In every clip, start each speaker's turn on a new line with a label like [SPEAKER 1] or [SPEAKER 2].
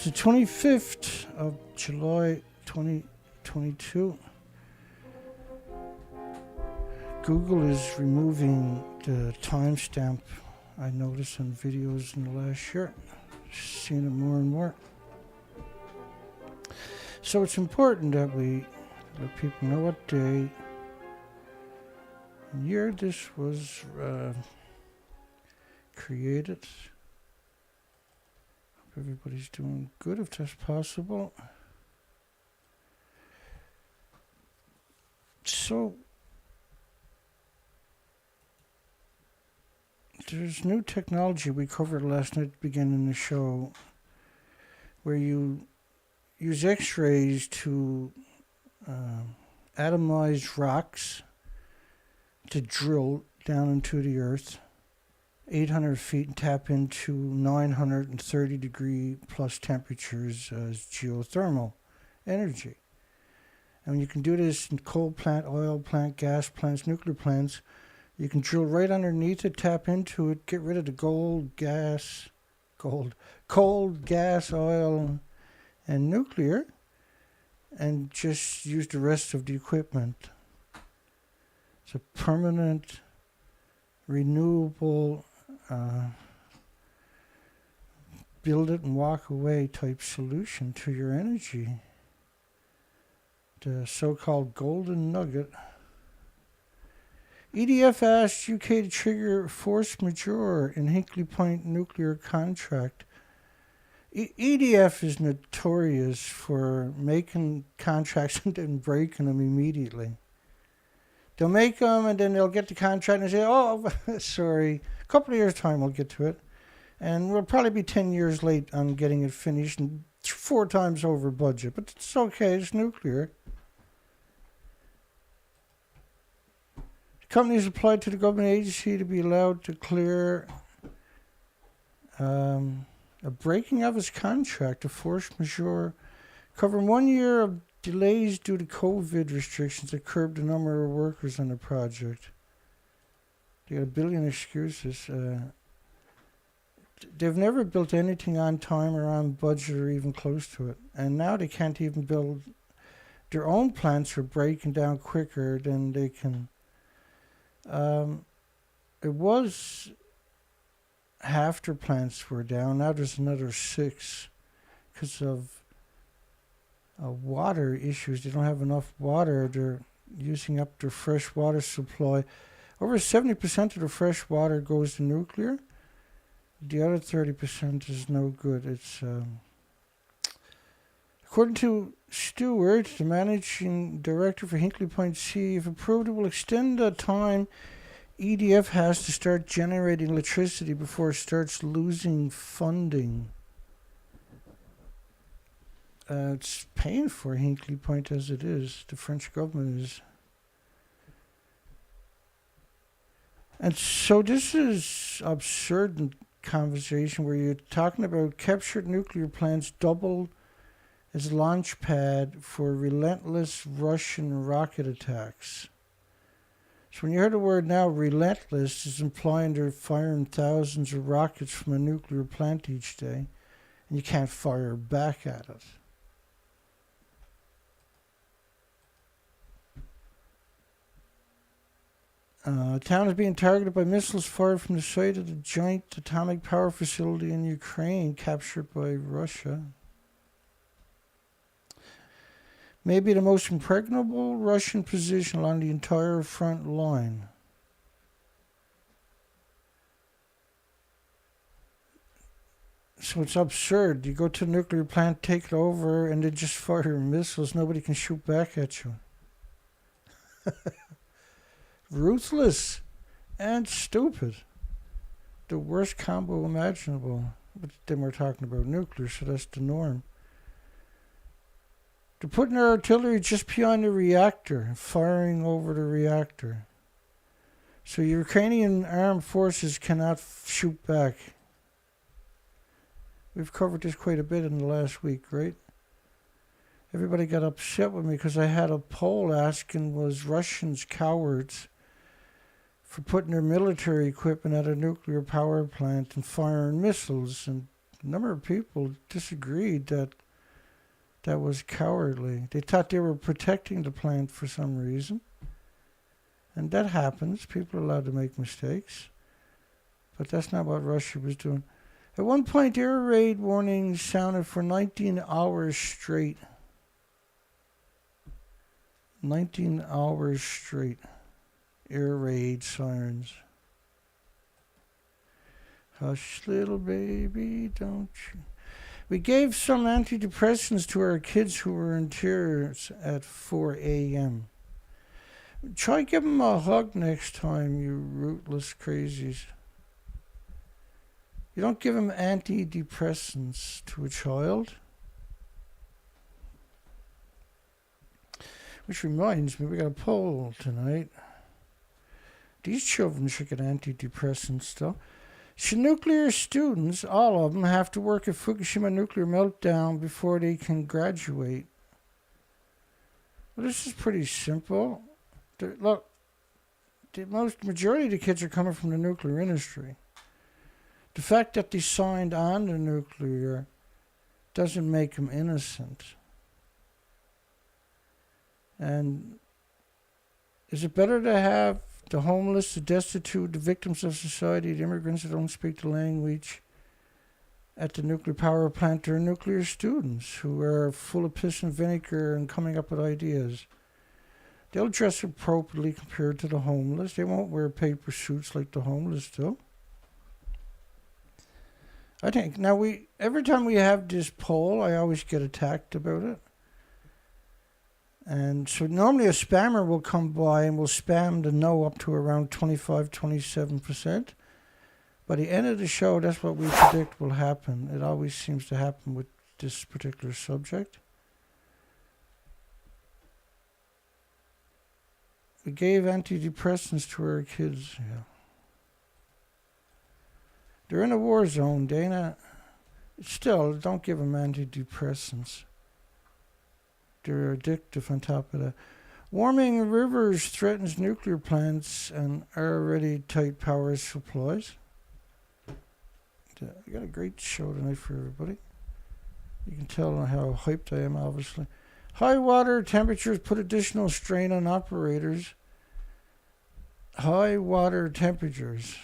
[SPEAKER 1] It's the 25th of July 2022. Google is removing the timestamp I noticed on videos in the last year. Seeing it more and more. So it's important that we let people know what day and year this was created. Hope everybody's doing good if that's possible. So there's new technology we covered last night at the beginning of the show where you use X-rays to atomize rocks to drill down into the earth 800 feet and tap into 930 degree plus temperatures as geothermal energy. And you can do this in coal plant, oil plant, gas plants, nuclear plants. You can drill right underneath it, tap into it, get rid of the coal, gas, oil, and nuclear, and just use the rest of the equipment. It's a permanent, renewable, build it and walk away type solution to your energy. The so-called golden nugget. EDF Asks UK to trigger force majeure in Hinkley Point nuclear contract. EDF is notorious for making contracts and then breaking them immediately. They'll make them and then they'll get the contract and say, oh, sorry, a couple of years' time we'll get to it. And we'll probably be 10 years late on getting it finished and 4 times over budget. But it's okay, it's nuclear. Companies applied to the government agency to be allowed to clear a breaking of its contract, a force majeure, covering 1 year of delays due to COVID restrictions that curbed the number of workers on the project. They got a billion excuses. They've never built anything on time or on budget or even close to it. And now they can't even build their own plants are breaking down quicker than they can. It was half their plants were down. Now there's another 6 because of water issues. They don't have enough water. They're using up their fresh water supply. Over 70% of the fresh water goes to nuclear. The other 30% is no good. It's according to Stewart, the managing director for Hinkley Point C, if approved, it will extend the time EDF has to start generating electricity before it starts losing funding. It's paying for Hinkley Point as it is. The French government is. And so this is absurd conversation where you're talking about captured nuclear plants doubled as launch pad for relentless Russian rocket attacks. So when you hear the word now relentless, it's implying they're firing thousands of rockets from a nuclear plant each day, and you can't fire back at it. Town is being targeted by missiles fired from the site of the giant atomic power facility in Ukraine, captured by Russia. Maybe the most impregnable Russian position along the entire front line. So it's absurd. You go to a nuclear plant, take it over, and they just fire missiles. Nobody can shoot back at you. Ruthless and stupid. The worst combo imaginable. But then we're talking about nuclear, so that's the norm. They're putting their artillery just beyond the reactor, firing over the reactor. So Ukrainian armed forces cannot shoot back. We've covered this quite a bit in the last week, right? Everybody got upset with me because I had a poll asking, was Russians cowards for putting their military equipment at a nuclear power plant and firing missiles? And A number of people disagreed that that was cowardly. They thought they were protecting the plant for some reason. And that happens. People are allowed to make mistakes. But that's not what Russia was doing. At one point, air raid warnings sounded for 19 hours straight. 19 hours straight. Air raid sirens. Hush, little baby, don't you... We gave some antidepressants to our kids who were in tears at 4 a.m. Try give them a hug next time, you rootless crazies. You don't give them antidepressants to a child. Which reminds me, we got a poll tonight. These children should get antidepressants though. Should nuclear students, all of them, have to work at Fukushima nuclear meltdown before they can graduate? Well, this is pretty simple. Look, the majority of the kids are coming from the nuclear industry. The fact that they signed on to nuclear doesn't make them innocent. And is it better to have the homeless, the destitute, the victims of society, the immigrants that don't speak the language at the nuclear power plant, or nuclear students who are full of piss and vinegar and coming up with ideas? They'll dress appropriately compared to the homeless. They won't wear paper suits like the homeless do. I think, now every time we have this poll, I always get attacked about it. And so normally a spammer will come by and will spam the no up to around 25, 27%. By the end of the show, that's what we predict will happen. It always seems to happen with this particular subject. We gave antidepressants to our kids. Yeah. They're in a war zone, Dana. Still, don't give them antidepressants. They're addictive on top of that. Warming rivers threatens nuclear plants and already tight power supplies. I got a great show tonight for everybody. You can tell how hyped I am, obviously. High water temperatures put additional strain on operators. High water temperatures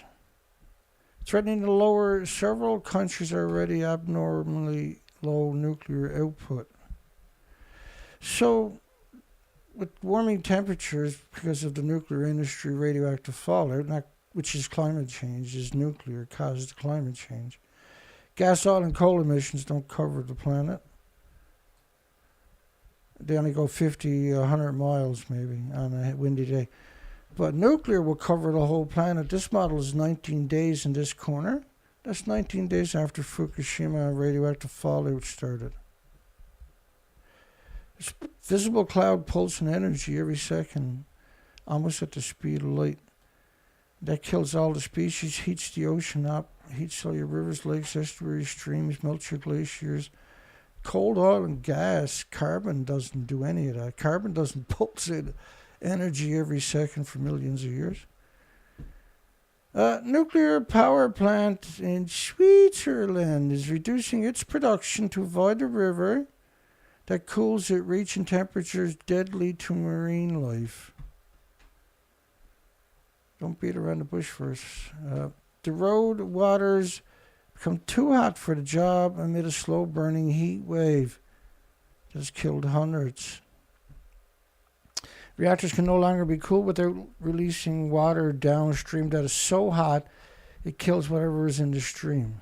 [SPEAKER 1] threatening to lower several countries' already abnormally low nuclear output. So, with warming temperatures, because of the nuclear industry radioactive fallout, which is climate change, is nuclear, causes climate change. Gas, oil, and coal emissions don't cover the planet. They only go 50, 100 miles maybe on a windy day. But nuclear will cover the whole planet. This model is 19 days in this corner. That's 19 days after Fukushima radioactive fallout started. It's visible cloud pulsing energy every second, almost at the speed of light. That kills all the species, heats the ocean up, heats all your rivers, lakes, estuaries, streams, melts your glaciers. Cold oil and gas, carbon doesn't do any of that. Carbon doesn't pulsate energy every second for millions of years. Nuclear power plant in Switzerland is reducing its production to avoid the river that cools it, reaching temperatures deadly to marine life. Don't beat around the bush first. The road waters become too hot for the job amid a slow-burning heat wave that's killed hundreds. Reactors can no longer be cooled without releasing water downstream that is so hot it kills whatever is in the stream.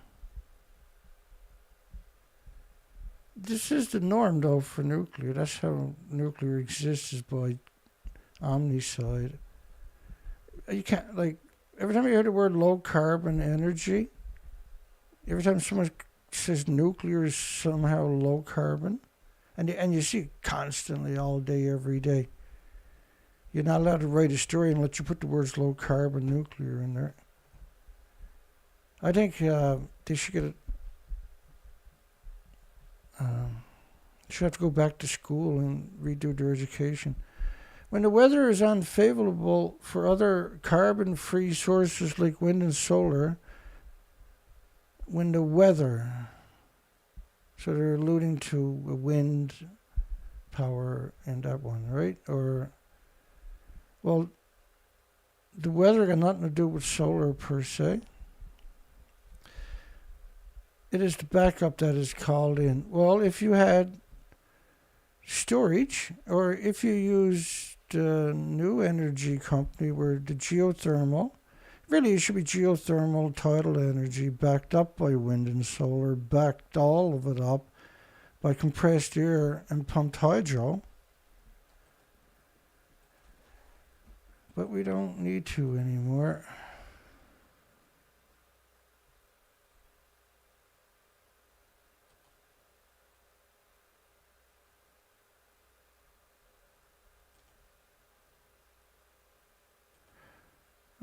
[SPEAKER 1] This is the norm, though, for nuclear. That's how nuclear exists, is by omnicide. You can't, like, every time you hear the word low carbon energy, every time someone says nuclear is somehow low carbon, and you see it constantly all day, every day. You're not allowed to write a story unless you put the words low carbon nuclear in there. I think they should get it. Should have to go back to school and redo their education. When the weather is unfavorable for other carbon-free sources like wind and solar, when the weather So they're alluding to wind power in that one, right? Or, well, the weather got nothing to do with solar per se. It is the backup that is called in. Well, if you had storage, or if you used a new energy company where the geothermal, really it should be geothermal tidal energy backed up by wind and solar, backed all of it up by compressed air and pumped hydro. But we don't need to anymore.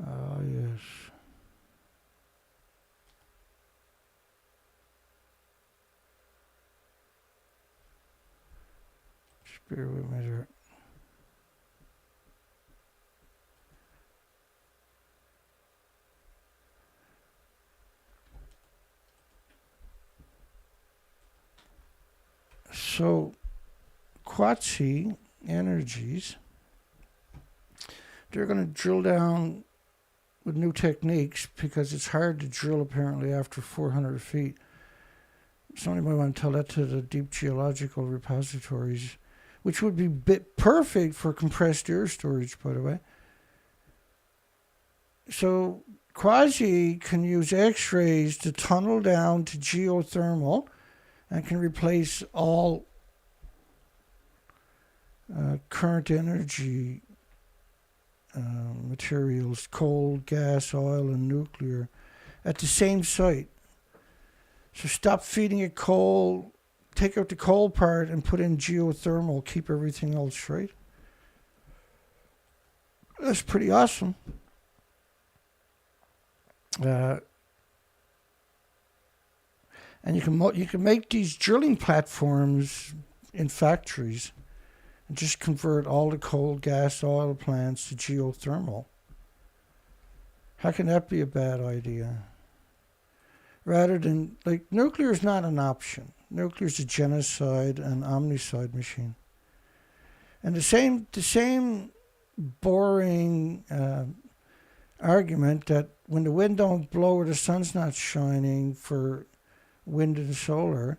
[SPEAKER 1] Ah, yes. Just bear with me there. So, Quaise Energies, they're going to drill down with new techniques because it's hard to drill apparently after 400 feet. Somebody might want to tell that to the deep geological repositories, which would be perfect for compressed air storage, by the way. So Quaise can use X-rays to tunnel down to geothermal and can replace all current energy materials, coal, gas, oil, and nuclear, at the same site. So stop feeding it coal, take out the coal part and put in geothermal, keep everything else straight. That's pretty awesome. And you can make these drilling platforms in factories and just convert all the coal, gas, oil plants to geothermal. How can that be a bad idea? Rather than, like, nuclear is not an option. Nuclear is a genocide and omnicide machine. And the same boring argument that when the wind don't blow or the sun's not shining for wind and solar,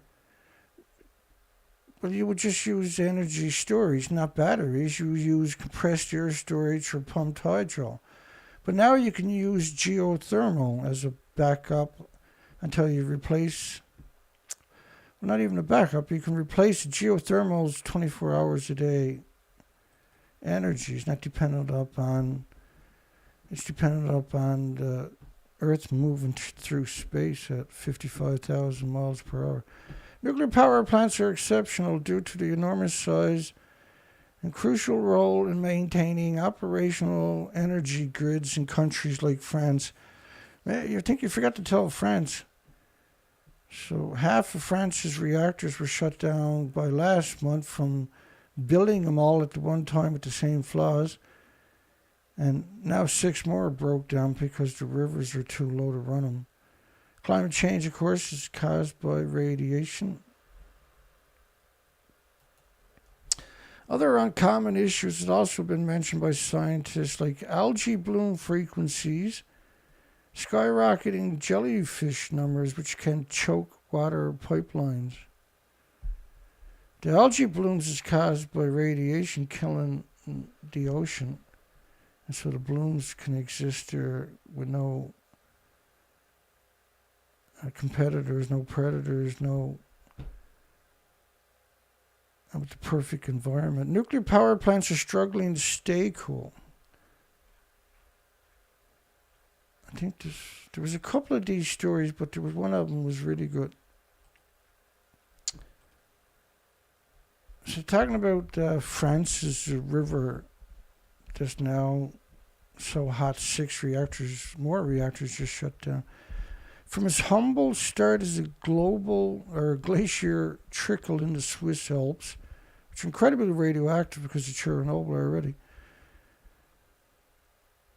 [SPEAKER 1] well, you would just use energy storage, not batteries. You use compressed air storage or pumped hydro. But now you can use geothermal as a backup until you replace, well, not even a backup, you can replace geothermal's 24 hours a day energy. It's not dependent upon, it's dependent upon the Earth moving through space at 55,000 miles per hour. Nuclear power plants are exceptional due to the enormous size and crucial role in maintaining operational energy grids in countries like France. You think you forgot to tell France. So half of France's reactors were shut down by last month from building them all at the one time with the same flaws. And now 6 more broke down because the rivers are too low to run them. Climate change, of course, is caused by radiation. Other uncommon issues have also been mentioned by scientists, like algae bloom frequencies, skyrocketing jellyfish numbers, which can choke water pipelines. The algae blooms is caused by radiation killing the ocean, and so the blooms can exist there with no competitors, no predators, with the perfect environment. Nuclear power plants are struggling to stay cool. I think there was a couple of these stories, but there was one of them was really good. So talking about France's river that's now so hot, more reactors just shut down. From its humble start as a glacier trickle in the Swiss Alps, which are incredibly radioactive because of Chernobyl already,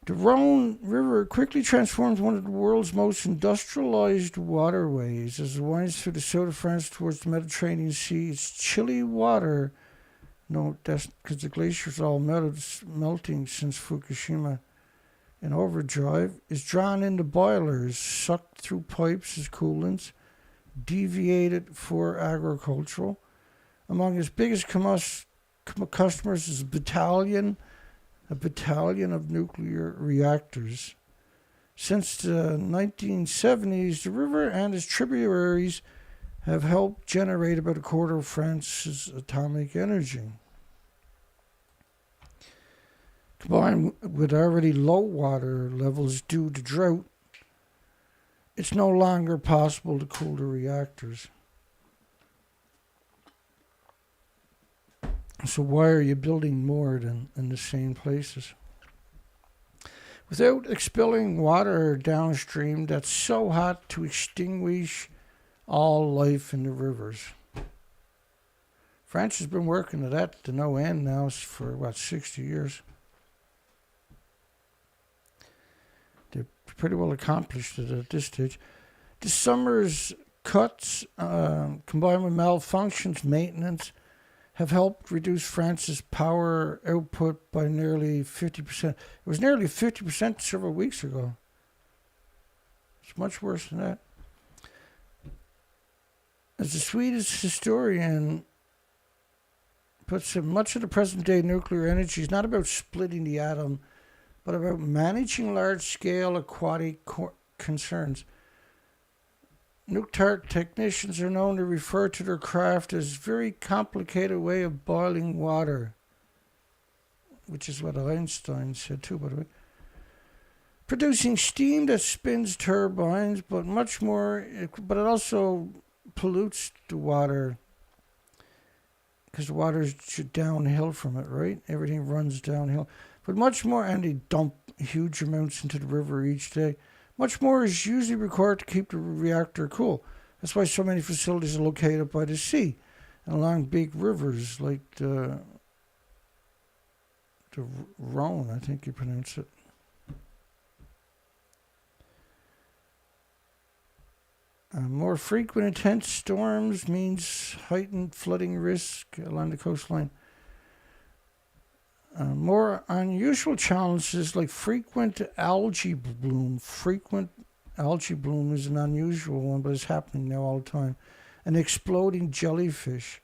[SPEAKER 1] The Rhone River quickly transformed one of the world's most industrialized waterways as it winds through the south of France towards the Mediterranean Sea. Its chilly water, no, that's because the glaciers are all melting since Fukushima in overdrive, is drawn into boilers, sucked through pipes as coolants, deviated for agricultural. Among its biggest customers is a battalion of nuclear reactors. Since the 1970s, the river and its tributaries have helped generate about a quarter of France's atomic energy. Combined with already low water levels due to drought, it's no longer possible to cool the reactors. So why are you building more than in the same places? Without expelling water downstream that's so hot to extinguish all life in the rivers. France has been working at that to no end now for, 60 years. They're pretty well accomplished it at this stage. This summer's cuts, combined with malfunctions, maintenance, have helped reduce France's power output by nearly 50%. It was nearly 50% several weeks ago. It's much worse than that. As the Swedish historian puts it, much of the present-day nuclear energy is not about splitting the atom, but about managing large-scale aquatic concerns. Nuclear technicians are known to refer to their craft as a very complicated way of boiling water, which is what Einstein said too, by the way. Producing steam that spins turbines, but it also pollutes the water because the water is downhill from it, right? Everything runs downhill. But much more, and they dump huge amounts into the river each day. Much more is usually required to keep the reactor cool. That's why so many facilities are located by the sea and along big rivers like the Rhone, I think you pronounce it. More frequent intense storms means heightened flooding risk along the coastline. More unusual challenges like frequent algae bloom. Frequent algae bloom is an unusual one, but it's happening now all the time. And exploding jellyfish.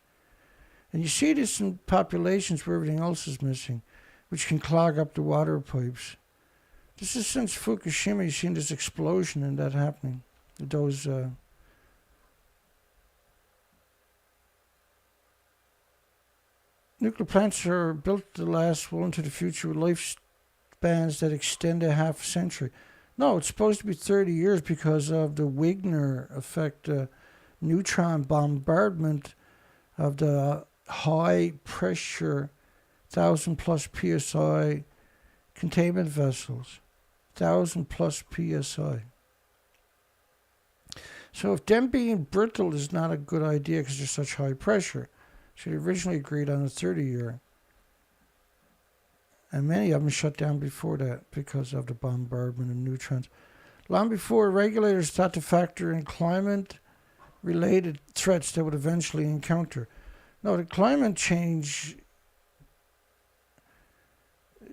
[SPEAKER 1] And you see this in populations where everything else is missing, which can clog up the water pipes. This is since Fukushima, you've seen this explosion and that happening. Those nuclear plants are built to last well into the future with lifespans that extend a half century. No, it's supposed to be 30 years because of the Wigner effect, neutron bombardment of the high pressure 1,000 plus psi containment vessels. 1,000 plus psi. So if them being brittle is not a good idea because there's such high pressure, so they originally agreed on a 30-year. And many of them shut down before that because of the bombardment of neutrons. Long before, regulators thought to factor in climate-related threats they would eventually encounter. No, the climate change,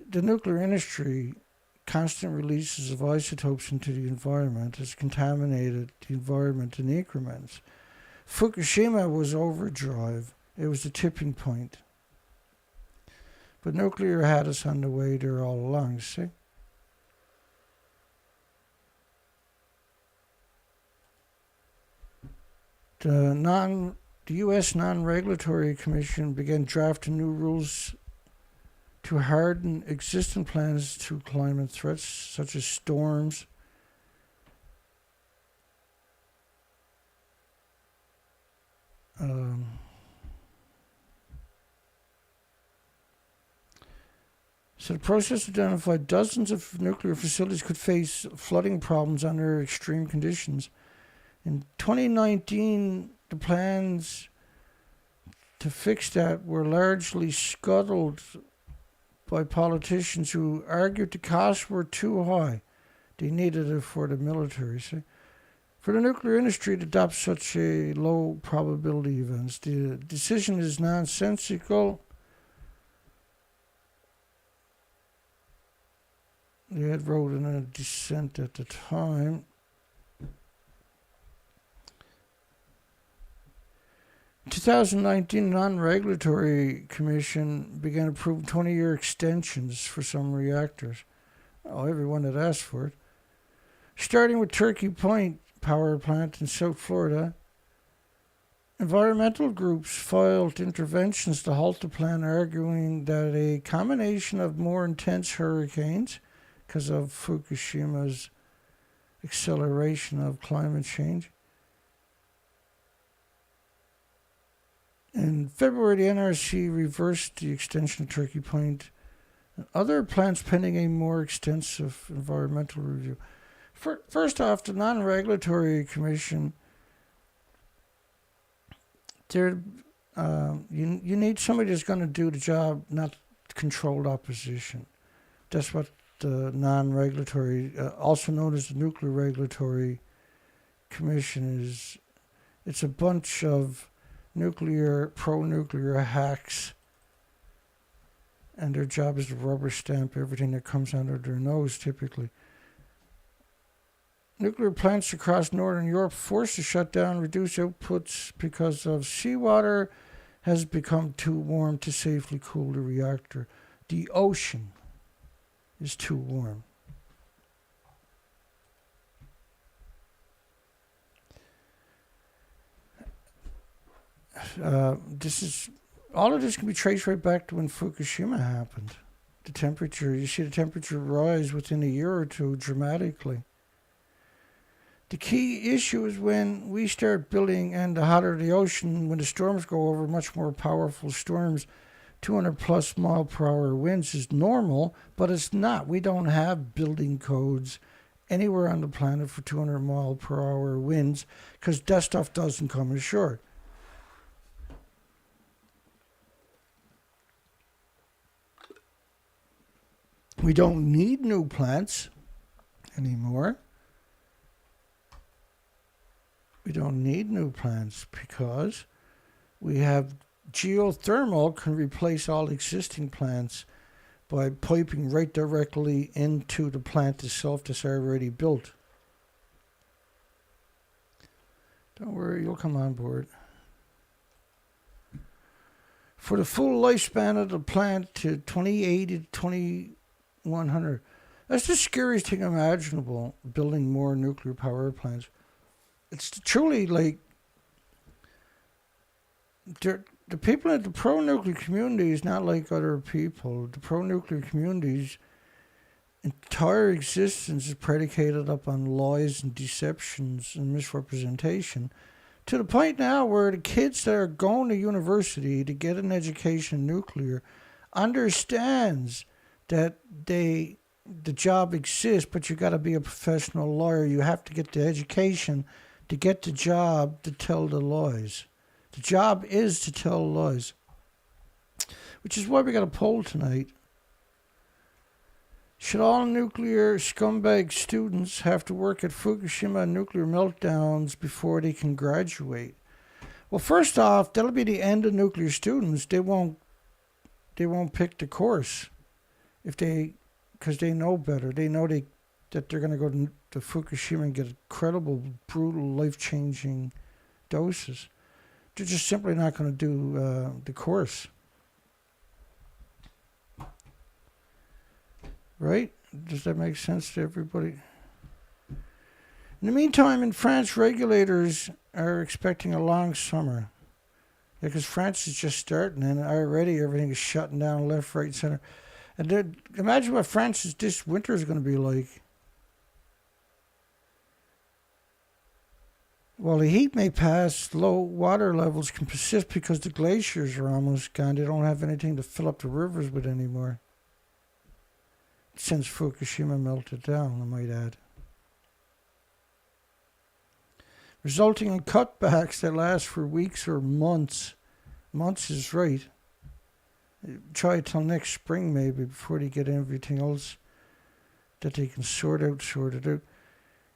[SPEAKER 1] the nuclear industry, constant releases of isotopes into the environment has contaminated the environment in increments. Fukushima was overdrive. It was the tipping point. But nuclear had us on the way there all along, see? The U.S. Non-Regulatory Commission began drafting new rules to harden existing plans to climate threats such as storms, so the process identified dozens of nuclear facilities could face flooding problems under extreme conditions. In 2019, the plans to fix that were largely scuttled by politicians who argued the costs were too high. They needed it for the military. See? For the nuclear industry to adopt such a low probability events, the decision is nonsensical. They had wrote in a dissent at the time. In 2019, the Non-Regulatory Commission began approving 20-year extensions for some reactors. Oh, everyone had asked for it. Starting with Turkey Point Power Plant in South Florida, environmental groups filed interventions to halt the plant, arguing that a combination of more intense hurricanes, because of Fukushima's acceleration of climate change. In February, the NRC reversed the extension of Turkey Point and other plants pending a more extensive environmental review. First off, the Non-Regulatory Commission, you need somebody that's going to do the job, not controlled opposition. That's what the Non-Regulatory, also known as the Nuclear Regulatory Commission, is. It's a bunch of pro-nuclear hacks, and their job is to rubber stamp everything that comes under their nose, typically. Nuclear plants across northern Europe forced to shut down, reduce outputs because of seawater has become too warm to safely cool the reactor. The ocean is too warm. All of this can be traced right back to when Fukushima happened. You see the temperature rise within a year or two dramatically. The key issue is when we start building, and the hotter the ocean, when the storms go over, much more powerful storms, 200 plus mile per hour winds is normal, but it's not. We don't have building codes anywhere on the planet for 200 mile per hour winds, because that stuff doesn't come ashore. We don't need new plants anymore. We don't need new plants because we have geothermal can replace all existing plants by piping right directly into the plant itself that's already built. Don't worry, you'll come on board. For the full lifespan of the plant to 2080 to 2100, that's the scariest thing imaginable, building more nuclear power plants. It's truly like the people in the pro-nuclear community is not like other people. The pro-nuclear community's entire existence is predicated upon lies and deceptions and misrepresentation, to the point now where the kids that are going to university to get an education in nuclear understands that the job exists, but you got to be a professional lawyer. You have to get the education to get the job to tell the lies. The job is to tell lies. Which is why we got a poll tonight. Should all nuclear scumbag students have to work at Fukushima nuclear meltdowns before they can graduate? Well, first off, that'll be the end of nuclear students. They won't pick the course because they know better. They know that they're going to go to Fukushima and get incredible, brutal, life-changing doses. They're just simply not going to do the course. Right? Does that make sense to everybody? In the meantime, in France, regulators are expecting a long summer. Because France is just starting, and already everything is shutting down left, right, center. And imagine what France's this winter is going to be like. While the heat may pass, low water levels can persist because the glaciers are almost gone. They don't have anything to fill up the rivers with anymore. Since Fukushima melted down, I might add. Resulting in cutbacks that last for weeks or months. Months is right. Try it till next spring maybe before they get everything else that they can sorted out.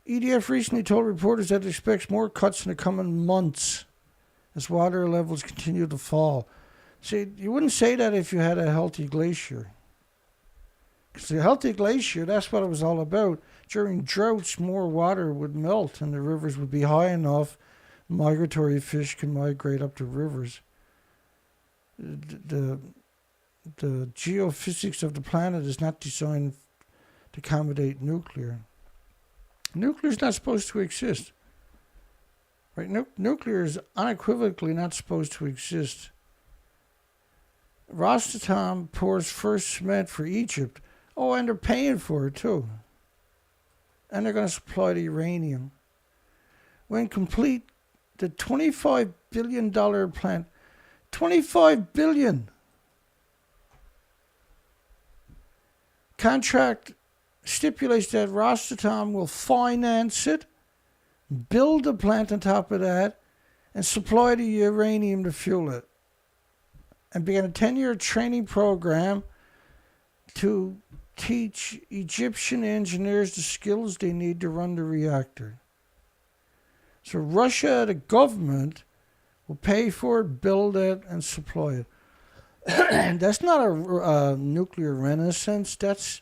[SPEAKER 1] EDF recently told reporters that it expects more cuts in the coming months as water levels continue to fall. See, you wouldn't say that if you had a healthy glacier. Because the healthy glacier, that's what it was all about. During droughts, more water would melt and the rivers would be high enough. Migratory fish can migrate up the rivers. The geophysics of the planet is not designed to accommodate nuclear. Nuclear is not supposed to exist. Right? Nuclear is unequivocally not supposed to exist. Rosatom pours first cement for Egypt. Oh, and they're paying for it too. And they're going to supply the uranium. When complete, the $25 billion plant, $25 billion. Contract stipulates that Rosatom will finance it, build a plant on top of that, and supply the uranium to fuel it. And begin a 10-year training program to teach Egyptian engineers the skills they need to run the reactor. So Russia, the government, will pay for it, build it, and supply it. That's not a nuclear renaissance. That's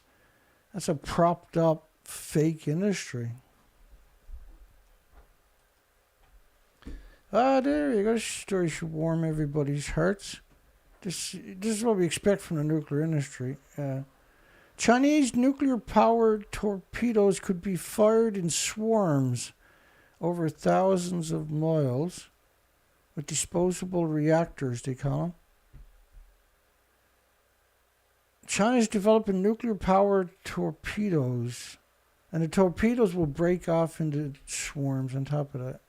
[SPEAKER 1] a propped up fake industry. There you go. This story should warm everybody's hearts. This is what we expect from the nuclear industry. Chinese nuclear-powered torpedoes could be fired in swarms over thousands of miles with disposable reactors, they call them. China's developing nuclear-powered torpedoes, and the torpedoes will break off into swarms on top of that.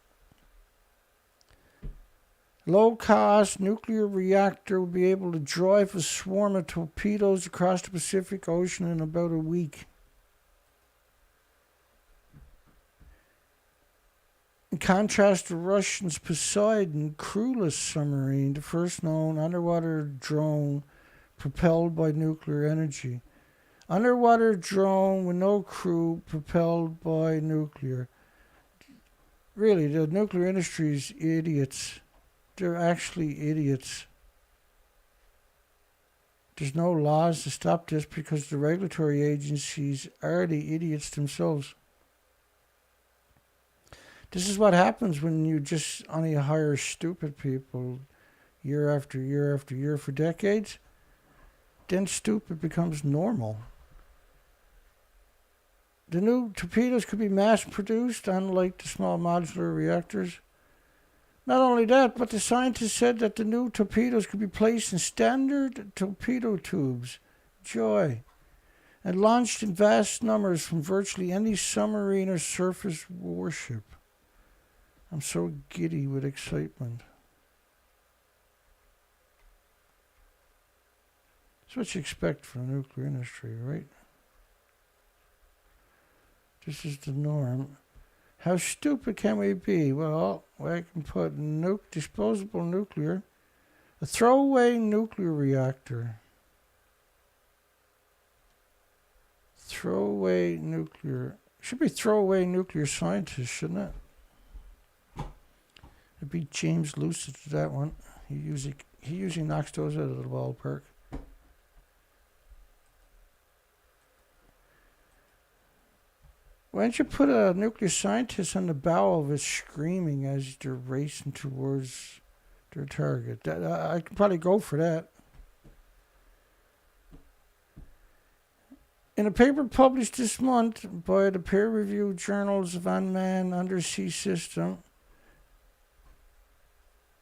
[SPEAKER 1] Low-cost nuclear reactor will be able to drive a swarm of torpedoes across the Pacific Ocean in about a week. In contrast to Russia's Poseidon crewless submarine, the first known underwater drone propelled by nuclear energy. Underwater drone with no crew propelled by nuclear. Really, the nuclear industry's idiots. They're actually idiots. There's no laws to stop this because the regulatory agencies are the idiots themselves. This is what happens when you just only hire stupid people year after year after year for decades. Then stupid becomes normal. The new torpedoes could be mass-produced, unlike the small modular reactors. Not only that, but the scientists said that the new torpedoes could be placed in standard torpedo tubes, joy, and launched in vast numbers from virtually any submarine or surface warship. I'm so giddy with excitement. That's what you expect from the nuclear industry, right? This is the norm. How stupid can we be? Well, I can put disposable nuclear, a throwaway nuclear reactor. Throwaway nuclear. Should be throwaway nuclear scientist, shouldn't it? I beat James Lucid to that one. He usually knocks those out of the ballpark. Why don't you put a nuclear scientist on the bow of it screaming as they're racing towards their target? I could probably go for that. In a paper published this month by the peer-reviewed journals of Unmanned Undersea System,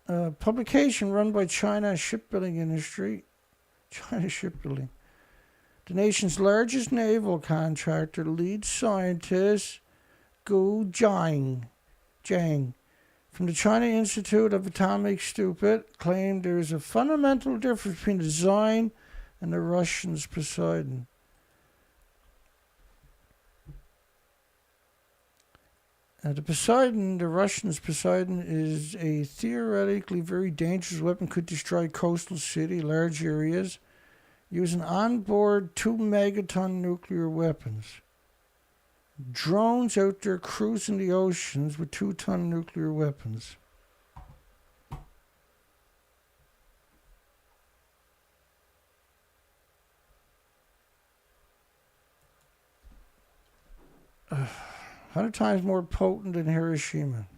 [SPEAKER 1] a publication run by China Shipbuilding Industry, China Shipbuilding, the nation's largest naval contractor, lead scientist Gu Jiang from the China Institute of Atomic Stupid claimed there is a fundamental difference between the design and the Russians' Poseidon. The Poseidon, the Russians' Poseidon, is a theoretically very dangerous weapon. Could destroy coastal city, large areas, using onboard 2 megaton nuclear weapons. Drones out there cruising the oceans with 2-ton nuclear weapons. Uh, 100 times more potent than Hiroshima.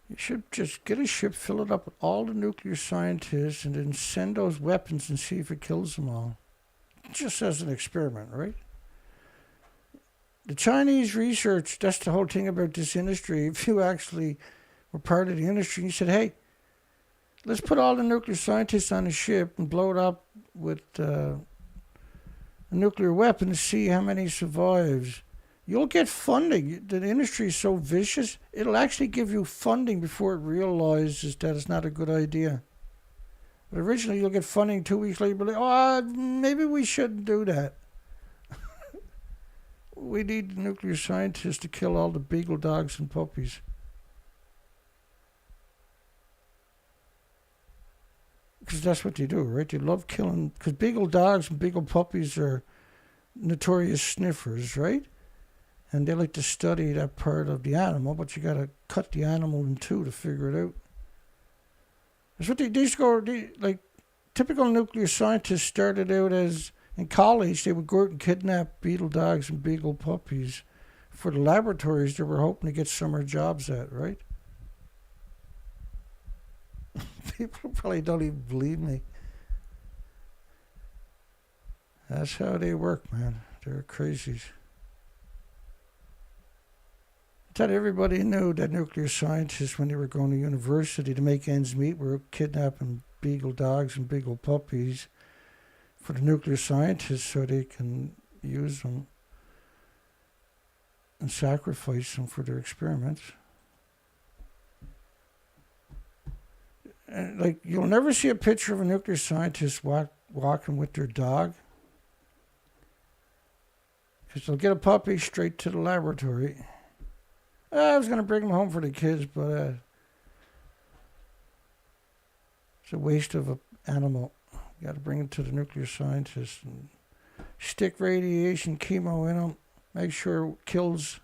[SPEAKER 1] You should just get a ship, fill it up with all the nuclear scientists, and then send those weapons and see if it kills them all. Just as an experiment, right? The Chinese research, that's the whole thing about this industry. If you actually were part of the industry, you said, hey, let's put all the nuclear scientists on a ship and blow it up with a nuclear weapon to see how many survives. You'll get funding. The industry is so vicious, it'll actually give you funding before it realizes that it's not a good idea. But originally, you'll get funding 2 weeks later, but oh, maybe we shouldn't do that. We need nuclear scientists to kill all the beagle dogs and puppies. Because that's what they do, right? They love killing, because beagle dogs and beagle puppies are notorious sniffers, right? And they like to study that part of the animal, but you got to cut the animal in two to figure it out. That's what these go, like, typical nuclear scientists started out as, in college, they would go out and kidnap beagle dogs and beagle puppies for the laboratories they were hoping to get summer jobs at, right? People probably don't even believe me. That's how they work, man. They're crazies. I thought everybody knew that nuclear scientists, when they were going to university to make ends meet, were kidnapping beagle dogs and beagle puppies for the nuclear scientists so they can use them and sacrifice them for their experiments. And, like, you'll never see a picture of a nuclear scientist walking with their dog, because they'll get a puppy straight to the laboratory. I was going to bring him home for the kids, but it's a waste of an animal. You got to bring him to the nuclear scientists and stick radiation chemo in him. Make sure it kills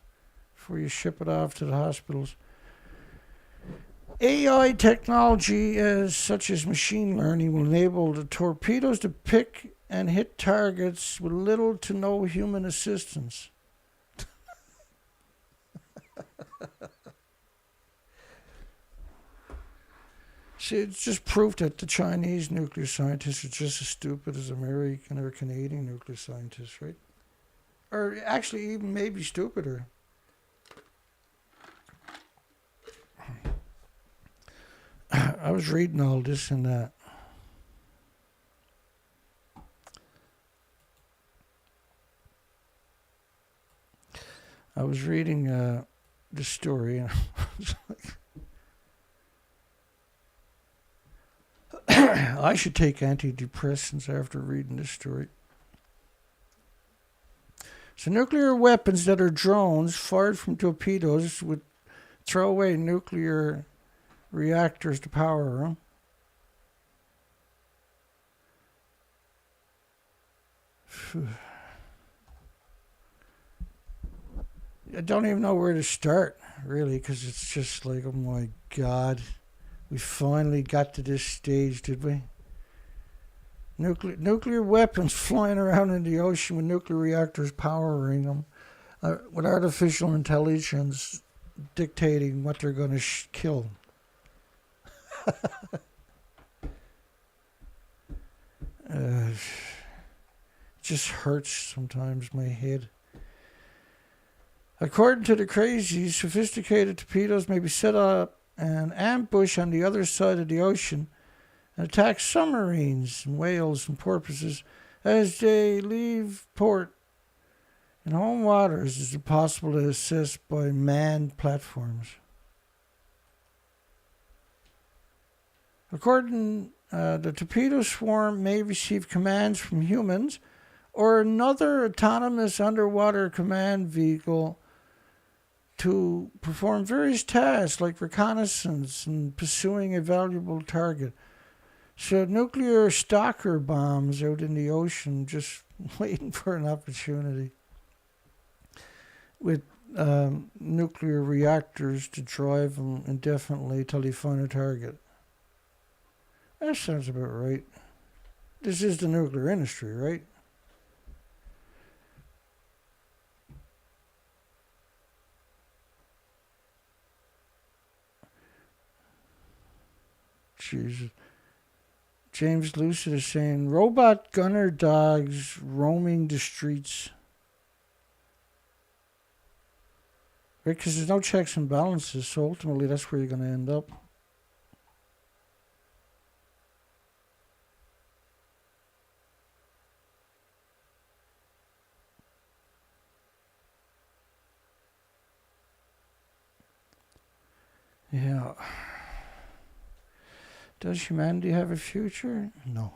[SPEAKER 1] before you ship it off to the hospitals. AI technology, such as machine learning, will enable the torpedoes to pick and hit targets with little to no human assistance. See, it's just proof that the Chinese nuclear scientists are just as stupid as American or Canadian nuclear scientists, right? Or actually even maybe stupider. I was reading all this and that. I was reading the story, and I was like, I should take antidepressants after reading this story. So nuclear weapons that are drones fired from torpedoes would throw away nuclear reactors to power them. I don't even know where to start, really, because it's just like, oh my God, we finally got to this stage, did we? Nuclear weapons flying around in the ocean with nuclear reactors powering them, with artificial intelligence dictating what they're going to kill. It just hurts sometimes, my head. According to the crazies, sophisticated torpedoes may be set up an ambush on the other side of the ocean and attack submarines and whales and porpoises as they leave port in home waters. Is it possible to assess by manned platforms? According, the torpedo swarm may receive commands from humans or another autonomous underwater command vehicle to perform various tasks like reconnaissance and pursuing a valuable target. So nuclear stalker bombs out in the ocean just waiting for an opportunity with nuclear reactors to drive them indefinitely till they find a target. That sounds about right. This is the nuclear industry, right? Jesus. James Lucid is saying, robot gunner dogs roaming the streets. Right, because there's no checks and balances, so ultimately that's where you're going to end up. Yeah. Does humanity have a future? No.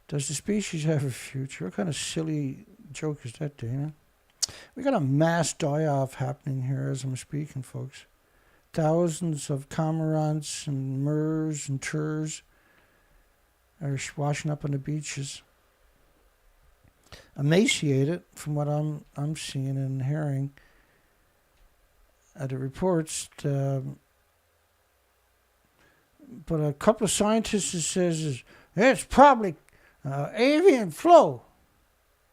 [SPEAKER 1] Does the species have a future? What kind of silly joke is that, Dana? We got a mass die-off happening here as I'm speaking, folks. Thousands of cormorants and murs and turs are washing up on the beaches. Emaciated, from what I'm seeing and hearing at the reports. But a couple of scientists says it's probably avian flu,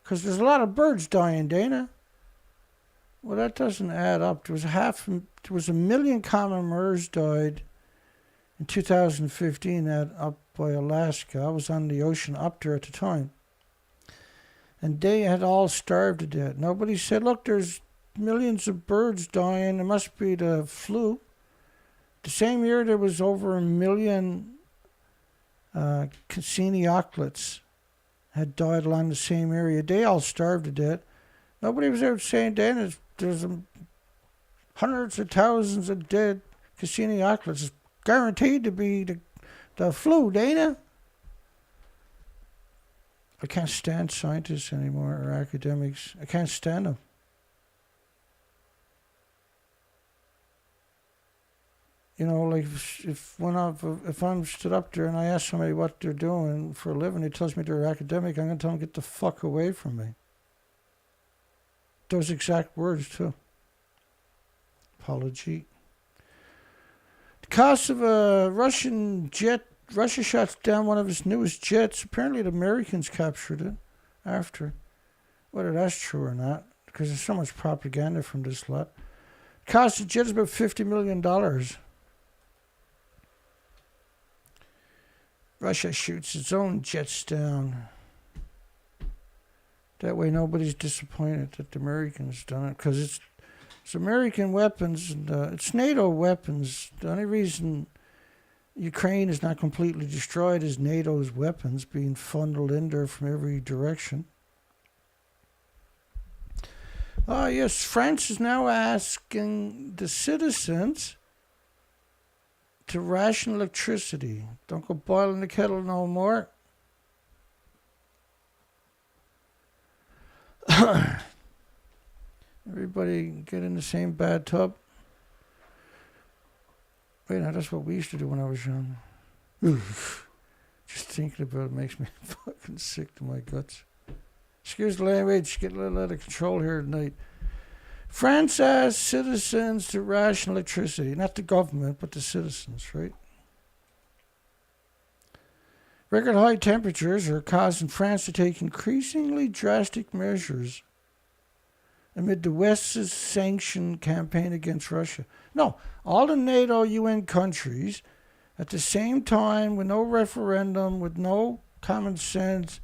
[SPEAKER 1] because there's a lot of birds dying, Dana. Well, that doesn't add up. There was 1 million common murs died in 2015 up by Alaska. I was on the ocean up there at the time. And they had all starved to death. Nobody said, look, there's millions of birds dying. It must be the flu. The same year, there was over 1 million Cassini auklets had died along the same area. They all starved to death. Nobody was out saying then there's hundreds of thousands of dead Cassini auklets. It's guaranteed to be the flu, Dana. I can't stand scientists anymore or academics. I can't stand them. You know, like if I'm stood up there and I ask somebody what they're doing for a living, he tells me they're academic, I'm going to tell them, get the fuck away from me. Those exact words, too. Apology. The cost of a Russian jet, Russia shot down one of its newest jets. Apparently the Americans captured it after. Whether that's true or not, because there's so much propaganda from this lot. The cost of the jet is about $50 million. Russia shoots its own jets down. That way nobody's disappointed that the Americans done it, because it's American weapons and it's NATO weapons. The only reason Ukraine is not completely destroyed is NATO's weapons being funneled in there from every direction. Yes, France is now asking the citizens to ration electricity. Don't go boiling the kettle no more. Everybody get in the same bathtub. Wait, now that's what we used to do when I was young. Just thinking about it makes me fucking sick to my guts. Excuse the language, get a little out of control here tonight. France asks citizens to ration electricity. Not the government, but the citizens, right? Record high temperatures are causing France to take increasingly drastic measures amid the West's sanction campaign against Russia. No, all the NATO UN countries, at the same time, with no referendum, with no common sense,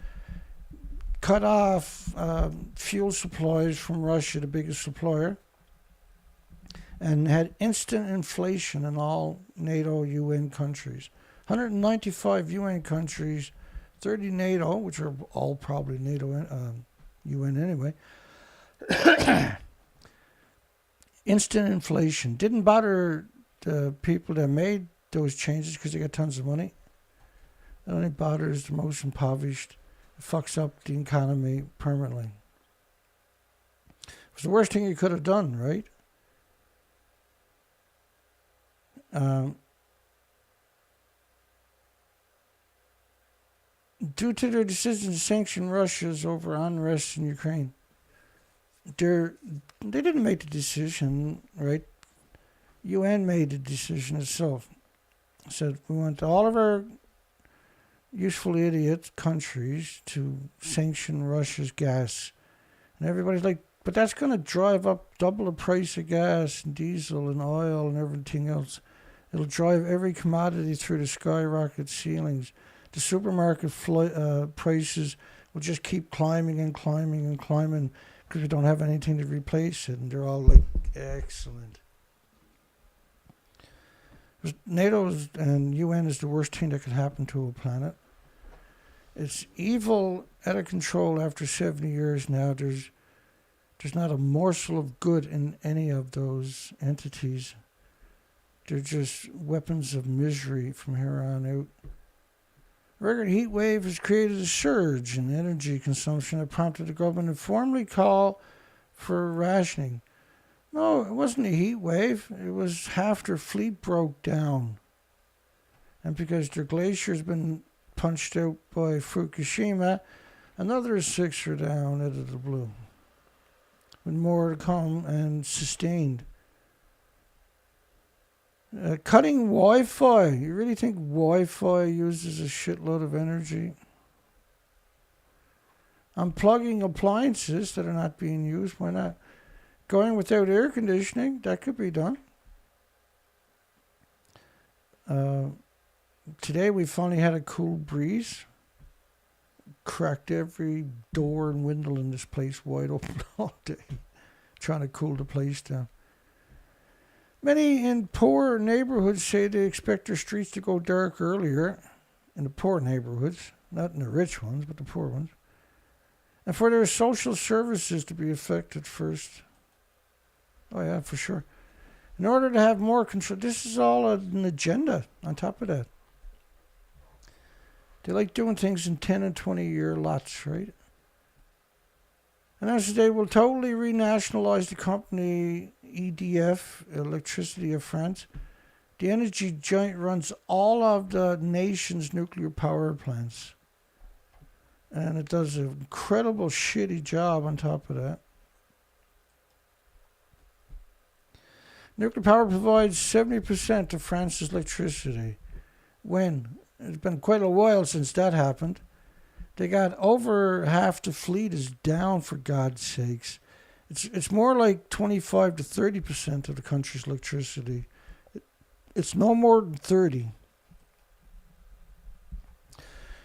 [SPEAKER 1] cut off fuel supplies from Russia, the biggest supplier, and had instant inflation in all NATO UN countries. 195 UN countries, 30 NATO, which are all probably NATO UN anyway. Instant inflation. Didn't bother the people that made those changes because they got tons of money. It only bothers the most impoverished It fucks up the economy permanently. It was the worst thing you could have done, right? Due to their decision to sanction Russia's over unrest in Ukraine, they didn't make the decision, right? UN made the decision itself. It said, we want all of our useful idiot countries to sanction Russia's gas. And everybody's like, but that's going to drive up double the price of gas and diesel and oil and everything else. It'll drive every commodity through the skyrocket ceilings. The supermarket prices will just keep climbing and climbing and climbing because we don't have anything to replace it. And they're all like, excellent. NATO and UN is the worst thing that could happen to a planet. It's evil, out of control after 70 years now. There's not a morsel of good in any of those entities. They're just weapons of misery from here on out. A record heat wave has created a surge in energy consumption that prompted the government to formally call for rationing. No, it wasn't a heat wave. It was half their fleet broke down. And because their glacier's been punched out by Fukushima, another 6 are down out of the blue. With more to come and sustained. Cutting Wi-Fi. You really think Wi-Fi uses a shitload of energy? Unplugging appliances that are not being used. Why not? Going without air conditioning. That could be done. Today we finally had a cool breeze. Cracked every door and window in this place wide open all day. Trying to cool the place down. Many in poor neighborhoods say they expect their streets to go dark earlier. In the poor neighborhoods. Not in the rich ones, but the poor ones. And for their social services to be affected first. Oh yeah, for sure. In order to have more control. This is all an agenda on top of that. They like doing things in 10 and 20-year lots, right? And as they will totally renationalize the company EDF, Electricity of France. The energy giant runs all of the nation's nuclear power plants. And it does an incredible shitty job on top of that. Nuclear power provides 70% of France's electricity. When? It's been quite a while since that happened. They got over half the fleet is down, for God's sakes. It's more like 25 to 30% of the country's electricity. It's no more than 30.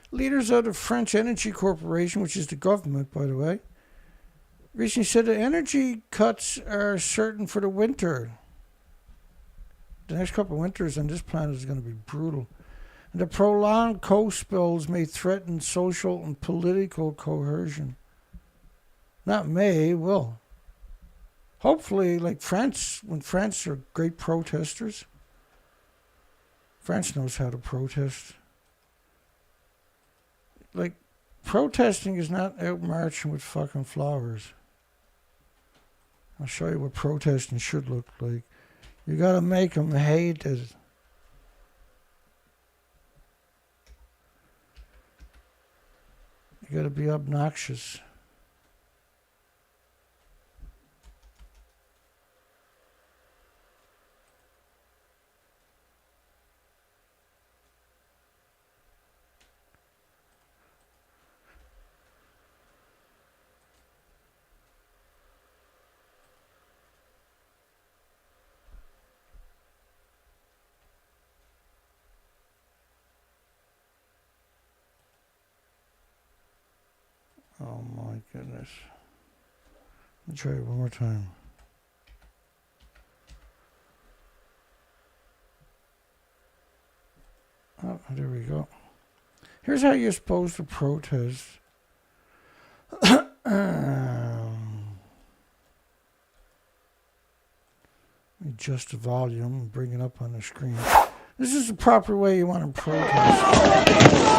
[SPEAKER 1] Leaders of the French Energy Corporation, which is the government, by the way, recently said that energy cuts are certain for the winter. The next couple of winters on this planet is going to be brutal. And the prolonged coast spells may threaten social and political cohesion. Not may, will. Hopefully, like France, when France are great protesters, France knows how to protest. Like, protesting is not out marching with fucking flowers. I'll show you what protesting should look like. You gotta make them hate it. You gotta be obnoxious. Oh my goodness. Let me try it one more time. Oh, there we go. Here's how you're supposed to protest. Let me adjust the volume and bring it up on the screen. This is the proper way you want to protest.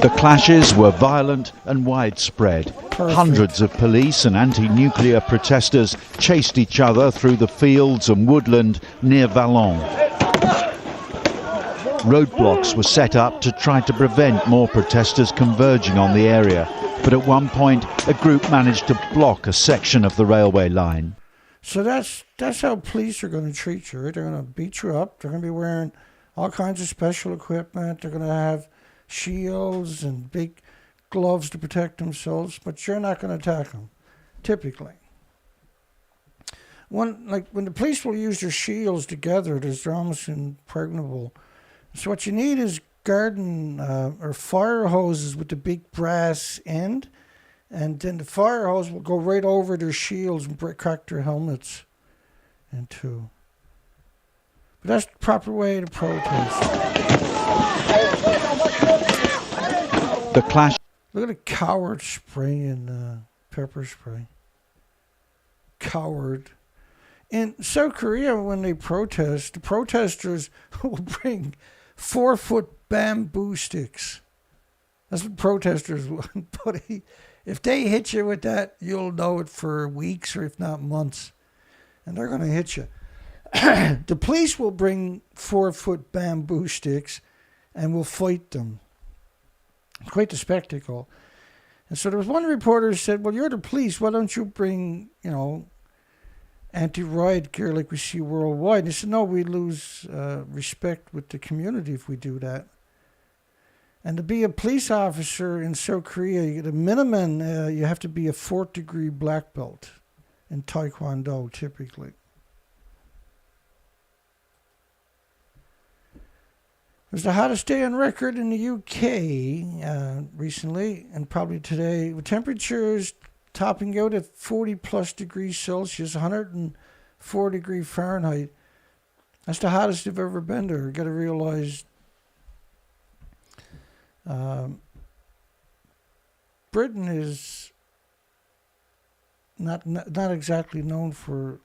[SPEAKER 2] The clashes were violent and widespread.
[SPEAKER 1] Perfect.
[SPEAKER 2] Hundreds of police and anti-nuclear protesters chased each other through the fields and woodland near Vallon. Roadblocks were set up to try to prevent more protesters converging on the area, but at one point a group managed to block a section of the railway line.
[SPEAKER 1] So that's how police are going to treat you, right? They're going to beat you up. They're going to be wearing all kinds of special equipment. They're going to have shields and big gloves to protect themselves, but you're not going to attack them, typically. When the police will use their shields together, they're almost impregnable. So what you need is garden or fire hoses with the big brass end, and then the fire hose will go right over their shields and crack their helmets in two. But that's the proper way to protest.
[SPEAKER 2] The clash.
[SPEAKER 1] Look at the coward spraying pepper spray. Coward. In South Korea, when they protest, the protesters will bring 4-foot bamboo sticks. That's what protesters want. But if they hit you with that, you'll know it for weeks or if not months. And they're going to hit you. The police will bring 4-foot bamboo sticks and will fight them. Quite the spectacle. And so there was one reporter who said, well, you're the police. Why don't you bring, anti-riot gear like we see worldwide? And he said, no, we lose respect with the community if we do that. And to be a police officer in South Korea, the minimum, you have to be a 4th-degree black belt in Taekwondo, typically. It was the hottest day on record in the UK recently, and probably today, with temperatures topping out at 40-plus degrees Celsius, 104 degrees Fahrenheit. That's the hottest they've ever been there. You've got to realize Britain is not exactly known for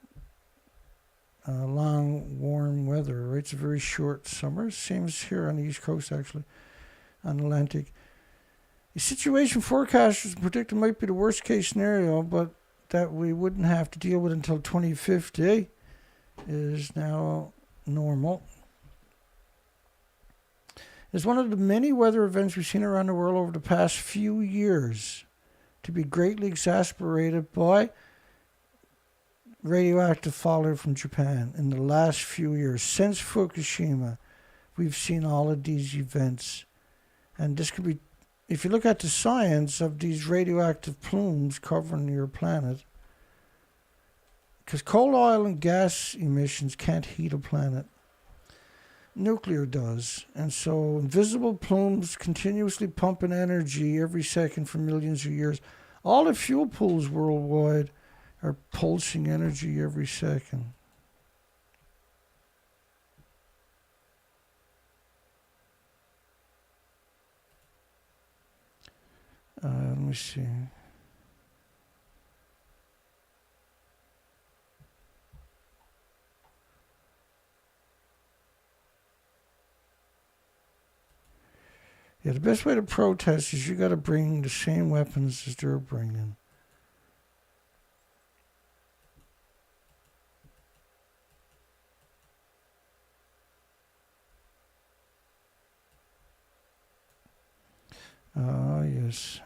[SPEAKER 1] long, warm weather, right? It's a very short summer, same as here on the East Coast, actually, on the Atlantic. The situation forecasters predict it might be the worst case scenario, but that we wouldn't have to deal with until 2050 is now normal. It's one of the many weather events we've seen around the world over the past few years to be greatly exacerbated by radioactive fallout from Japan. In the last few years, since Fukushima, we've seen all of these events. And this could be, if you look at the science of these radioactive plumes covering your planet, because coal, oil, and gas emissions can't heat a planet. Nuclear does. And so invisible plumes continuously pumping energy every second for millions of years. All the fuel pools worldwide are pulsing energy every second. Let me see. Yeah, the best way to protest is you got to bring the same weapons as they're bringing. Yes.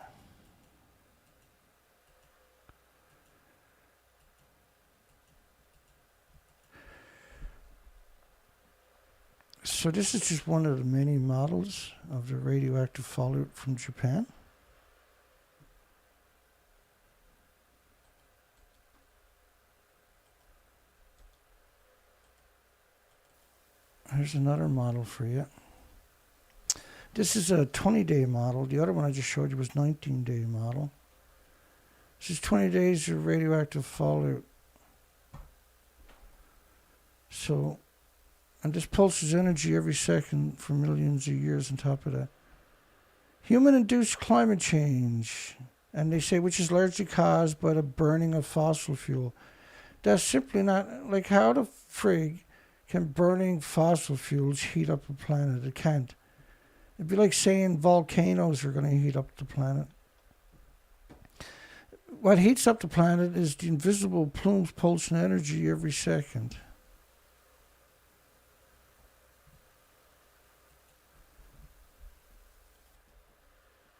[SPEAKER 1] So this is just one of the many models of the radioactive fallout from Japan. Here's another model for you. This is a 20-day model. The other one I just showed you was 19-day model. This is 20 days of radioactive fallout. So, and this pulses energy every second for millions of years on top of that. Human-induced climate change, and they say which is largely caused by the burning of fossil fuel. That's simply not, like, how the frig can burning fossil fuels heat up a planet? It can't. It'd be like saying volcanoes are going to heat up the planet. What heats up the planet is the invisible plumes pulsing energy every second.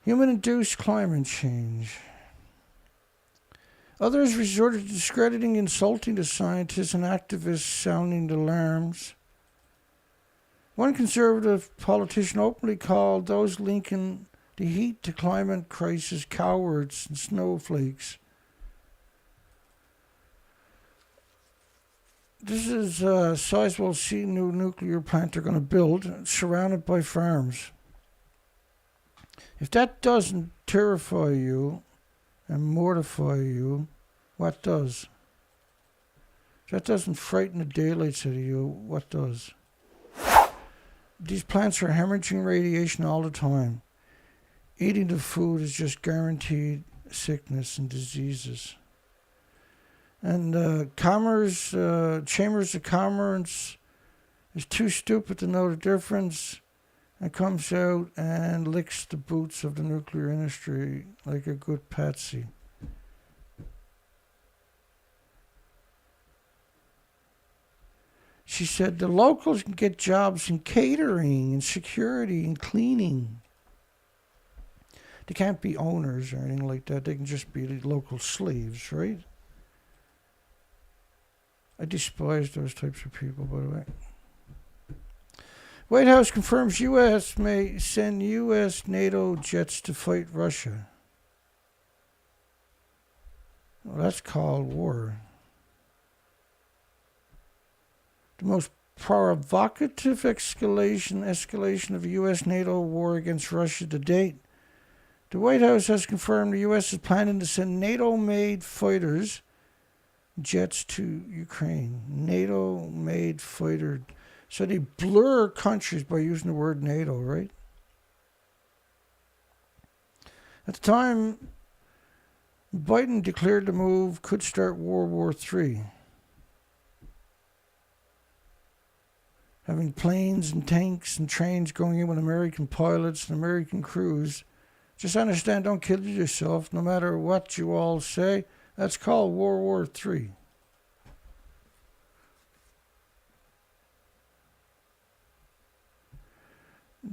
[SPEAKER 1] Human-induced climate change. Others resorted to discrediting, insulting the scientists and activists sounding the alarms. One conservative politician openly called those linking the heat to climate crisis cowards and snowflakes. This is a sizable new nuclear plant they're going to build, surrounded by farms. If that doesn't terrify you and mortify you, what does? If that doesn't frighten the daylights out of you, what does? These plants are hemorrhaging radiation all the time. Eating the food is just guaranteed sickness and diseases. And Chambers of Commerce is too stupid to know the difference and comes out and licks the boots of the nuclear industry like a good patsy. She said the locals can get jobs in catering and security and cleaning. They can't be owners or anything like that. They can just be the local slaves, right? I despise those types of people, by the way. White House confirms U.S. may send U.S. NATO jets to fight Russia. Well, that's called war. The most provocative escalation of U.S. NATO war against Russia to date. The White House has confirmed the U.S. is planning to send NATO-made fighters jets to Ukraine. NATO-made fighter. So they blur countries by using the word NATO, right? At the time, Biden declared the move could start World War III. Having planes and tanks and trains going in with American pilots and American crews. Just understand, don't kill yourself, no matter what you all say. That's called World War III.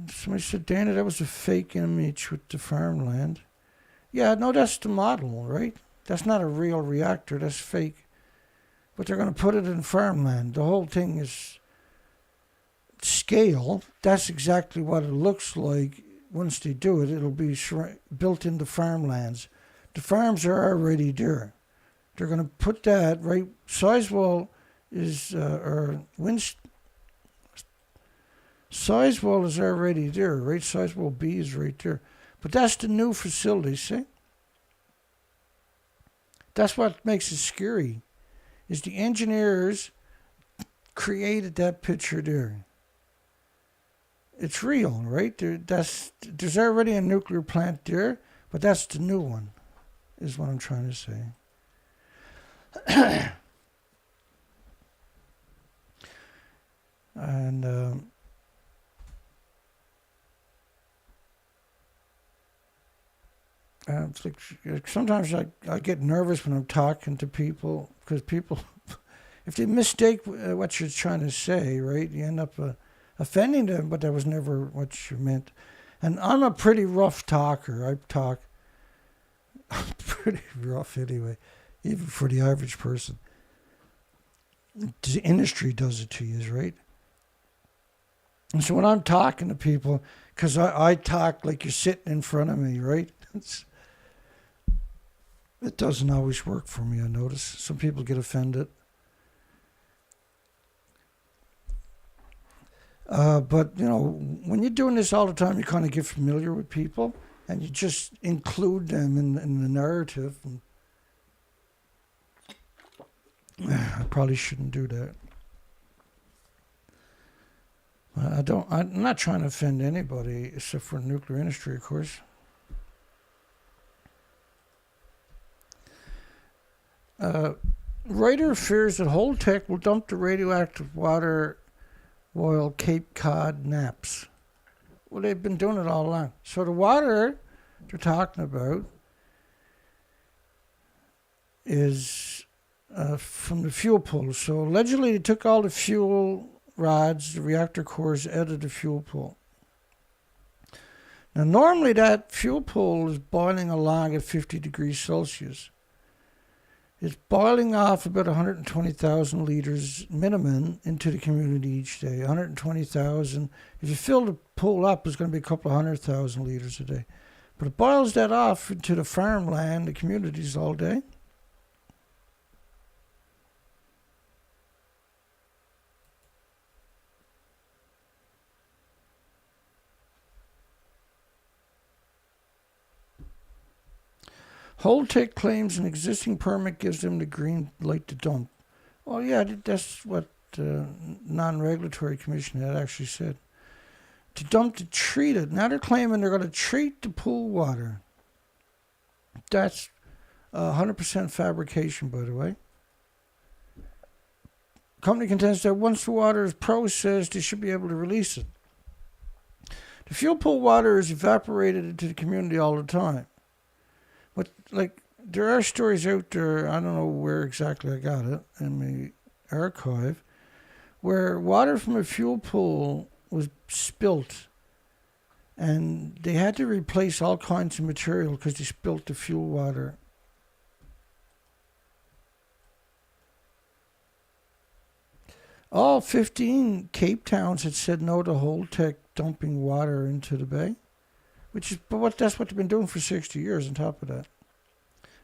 [SPEAKER 1] Somebody said, Dana, that was a fake image with the farmland. Yeah, no, that's the model, right? That's not a real reactor, that's fake. But they're going to put it in farmland. The whole thing is scale. That's exactly what it looks like. Once they do it, it'll be built into farmlands. The farms are already there. They're going to put that right. Sizewell is, Sizewell is already there, right? Sizewell B is right there. But that's the new facility, see? That's what makes it scary, is the engineers created that picture there. It's real, right? There's already a nuclear plant there, but that's the new one, is what I'm trying to say. And it's like sometimes I get nervous when I'm talking to people, because people, if they mistake what you're trying to say, right, you end up offending them, but that was never what you meant. And I'm a pretty rough talker. I'm pretty rough anyway, even for the average person. The industry does it to you, right? And so when I'm talking to people, because I talk like you're sitting in front of me, right? It doesn't always work for me, I notice. Some people get offended. But, you know, when you're doing this all the time, you kind of get familiar with people and you just include them in the narrative. And I probably shouldn't do that. I'm not trying to offend anybody except for the nuclear industry, of course. Writer fears that Holtec will dump the radioactive water while Cape Cod naps. Well, they've been doing it all along. So the water they're talking about is from the fuel pool. So allegedly they took all the fuel rods, the reactor cores out of the fuel pool. Now normally that fuel pool is boiling along at 50 degrees Celsius. It's boiling off about 120,000 litres minimum into the community each day. 120,000. If you fill the pool up, it's going to be a couple of 100,000 litres a day. But it boils that off into the farmland, the communities all day. Houde claims an existing permit gives them the green light to dump. Well, yeah, that's what the non-regulatory commission had actually said. To dump to treat it. Now they're claiming they're going to treat the pool water. That's 100% fabrication, by the way. Company contends that once the water is processed, they should be able to release it. The fuel pool water is evaporated into the community all the time. But, like, there are stories out there, I don't know where exactly I got it, in the archive, where water from a fuel pool was spilt and they had to replace all kinds of material because they spilt the fuel water. All 15 Cape towns had said no to Houde dumping water into the bay. That's what they've been doing for 60 years on top of that.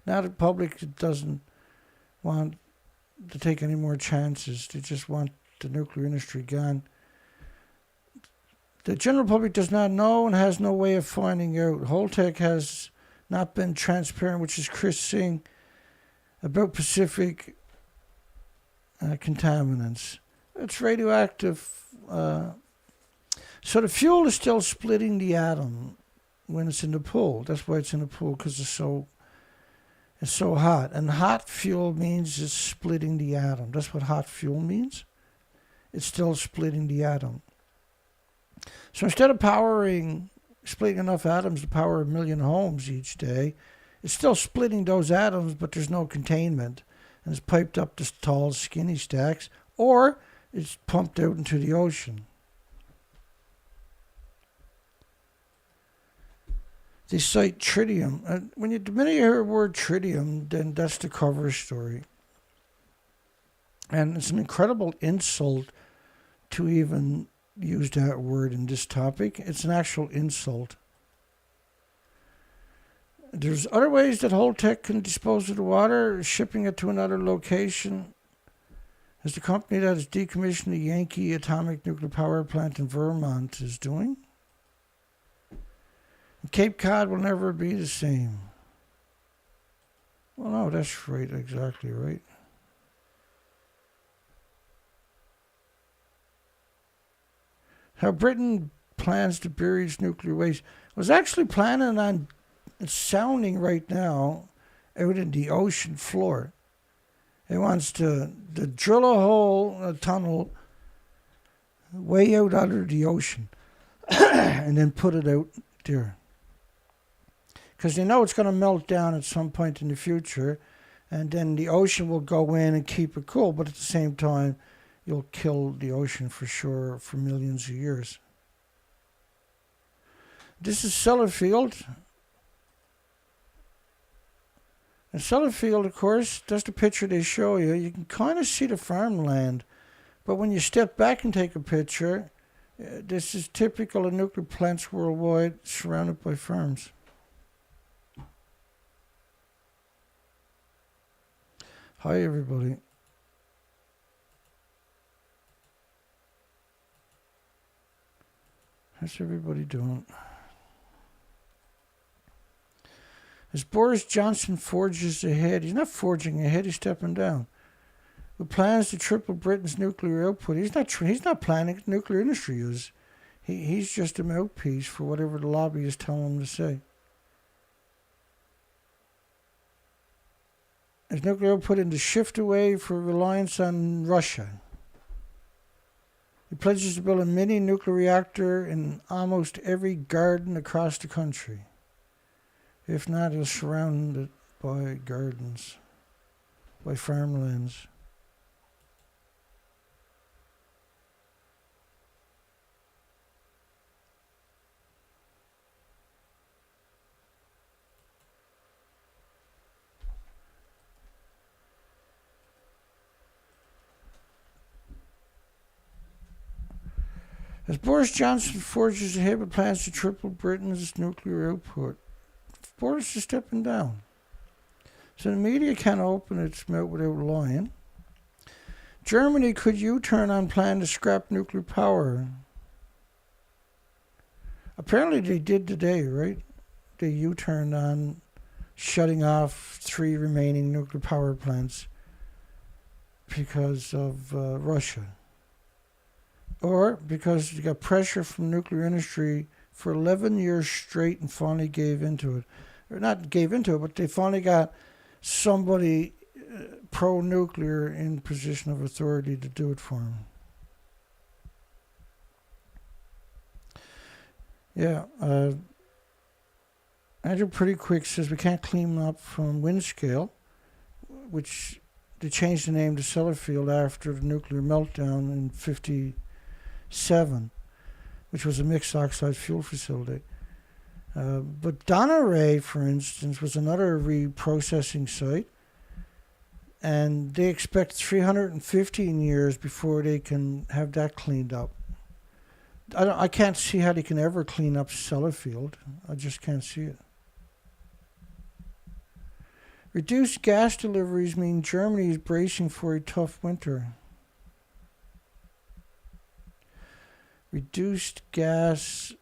[SPEAKER 1] Now the public doesn't want to take any more chances. They just want the nuclear industry gone. The general public does not know and has no way of finding out. Houde has not been transparent, which is Chris Singh, about Pacific contaminants. It's radioactive. So the fuel is still splitting the atom when it's in the pool. That's why it's in the pool, because it's so hot. And hot fuel means it's splitting the atom. That's what hot fuel means. It's still splitting the atom. So instead of splitting enough atoms to power 1 million homes each day, it's still splitting those atoms, but there's no containment. And it's piped up to tall, skinny stacks, or it's pumped out into the ocean. They cite tritium. The minute you hear the word tritium, then that's the cover story. And it's an incredible insult to even use that word in this topic. It's an actual insult. There's other ways that Houde can dispose of the water, shipping it to another location. As the company that has decommissioned the Yankee atomic nuclear power plant in Vermont is doing. Cape Cod will never be the same. Well, no, that's right, exactly right. How Britain plans to bury its nuclear waste. Was actually planning on sounding right now out in the ocean floor. It wants to drill a tunnel, way out under the ocean, and then put it out there. Because they know it's going to melt down at some point in the future, and then the ocean will go in and keep it cool, but at the same time, you'll kill the ocean for sure for millions of years. This is Sellafield. And Sellafield, of course, that's the picture they show you. You can kind of see the farmland, but when you step back and take a picture, this is typical of nuclear plants worldwide, surrounded by farms. Hi, everybody. How's everybody doing? As Boris Johnson forges ahead, he's not forging ahead, he's stepping down. With plans to triple Britain's nuclear output, he's not planning, the nuclear industry is. He's just a mouthpiece for whatever the lobbyists tell him to say. As nuclear output in to shift away for reliance on Russia. He pledges to build a mini nuclear reactor in almost every garden across the country. If not, he'll surround it by gardens, by farmlands. As Boris Johnson forges ahead with plans to triple Britain's nuclear output, Boris is stepping down. So the media can't open its mouth without lying. Germany could U-turn on plan to scrap nuclear power. Apparently they did today, right? They U-turned on shutting off 3 remaining nuclear power plants because of Russia. Or because they got pressure from nuclear industry for 11 years straight and finally gave into it. Or not gave into it, but they finally got somebody pro-nuclear in position of authority to do it for them. Yeah, Andrew Pretty Quick says we can't clean up from Windscale, which they changed the name to Sellafield after the nuclear meltdown in 1957, which was a mixed oxide fuel facility. But Donneray, for instance, was another reprocessing site, and they expect 315 years before they can have that cleaned up. I can't see how they can ever clean up Sellafield. I just can't see it. Reduced gas deliveries mean Germany is bracing for a tough winter. Reduced gas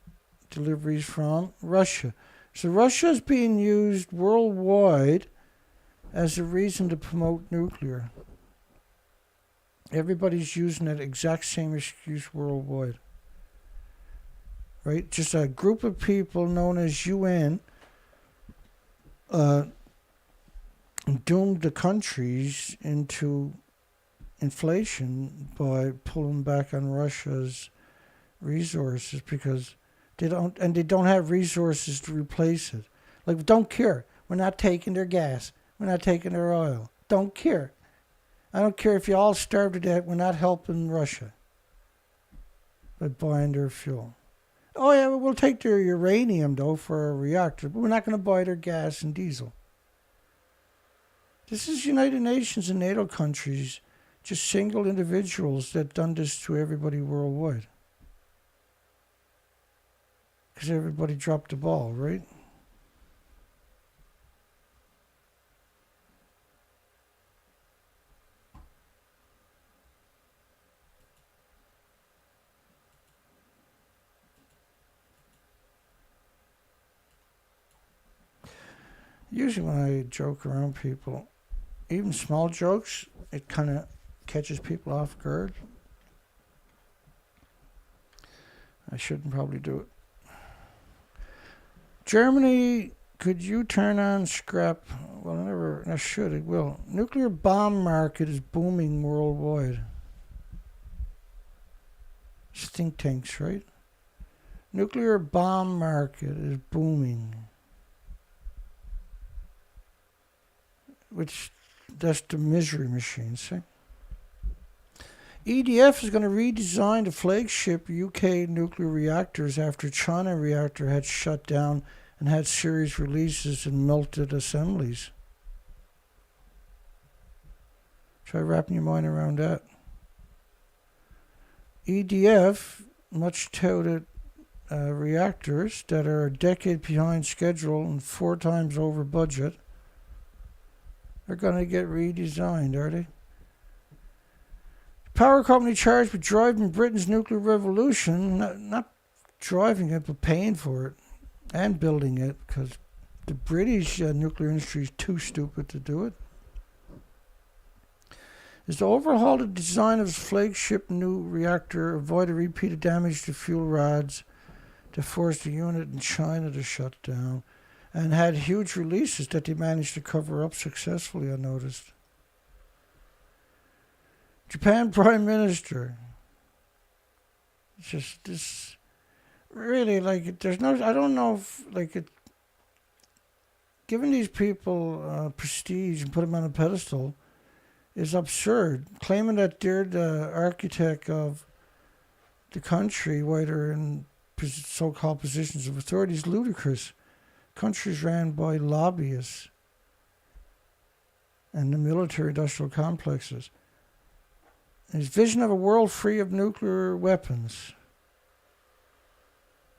[SPEAKER 1] deliveries from Russia. So Russia is being used worldwide as a reason to promote nuclear. Everybody's using that exact same excuse worldwide. Right? Just a group of people known as UN doomed the countries into inflation by pulling back on Russia's resources because they don't have resources to replace it. Like, don't care. We're not taking their gas. We're not taking their oil. Don't care. I don't care if you all starve to death. We're not helping Russia by buying their fuel. Oh, yeah, we'll take their uranium, though, for a reactor, but we're not going to buy their gas and diesel. This is United Nations and NATO countries, just single individuals that done this to everybody worldwide. Because everybody dropped the ball, right? Usually when I joke around people, even small jokes, it kind of catches people off guard. I shouldn't probably do it. Germany, could you turn on scrap? Well, I should, it will. Nuclear bomb market is booming worldwide. It's think tanks, right? Nuclear bomb market is booming. Which, that's the misery machine, see? EDF is going to redesign the flagship UK nuclear reactors after China reactor had shut down and had series releases and melted assemblies. Try wrapping your mind around that. EDF, much touted reactors that are a decade behind schedule and 4 times over budget, are going to get redesigned, are they? Power company charged with driving Britain's nuclear revolution, not driving it, but paying for it and building it, because the British nuclear industry is too stupid to do it, is to overhaul the design of its flagship new reactor, avoid a repeat of damage to fuel rods, to force the unit in China to shut down, and had huge releases that they managed to cover up successfully, I noticed. Japan Prime Minister It's just this, really, like, there's no, I don't know if, like, giving these people prestige and put them on a pedestal is absurd. Claiming that they're the architect of the country while they're in so-called positions of authority is ludicrous. Countries ran by lobbyists and the military-industrial complexes. His vision of a world free of nuclear weapons.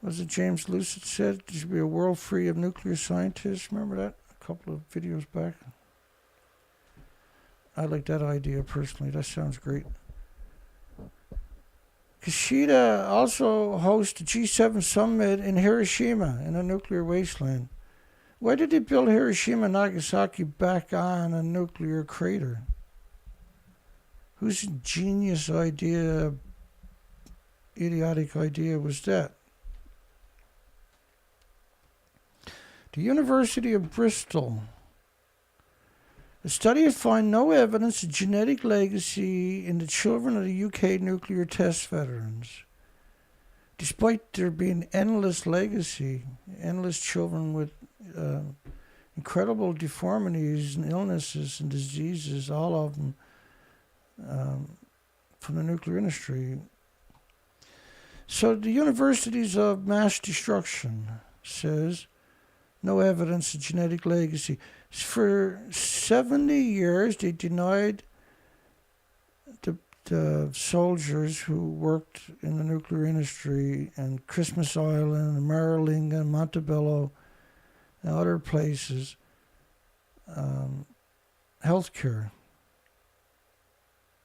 [SPEAKER 1] Was it James Lucid said there should be a world free of nuclear scientists? Remember that a couple of videos back? I like that idea personally. That sounds great. Kishida also hosts the G7 summit in Hiroshima in a nuclear wasteland. Why did they build Hiroshima and Nagasaki back on a nuclear crater? Whose genius idea, idiotic idea was that? The University of Bristol. A study has found no evidence of genetic legacy in the children of the UK nuclear test veterans. Despite there being endless legacy, endless children with incredible deformities and illnesses and diseases, all of them from the nuclear industry. So the Universities of Mass Destruction says no evidence of genetic legacy. For 70 years, they denied the soldiers who worked in the nuclear industry and Christmas Island and Maralinga and Montebello and other places health care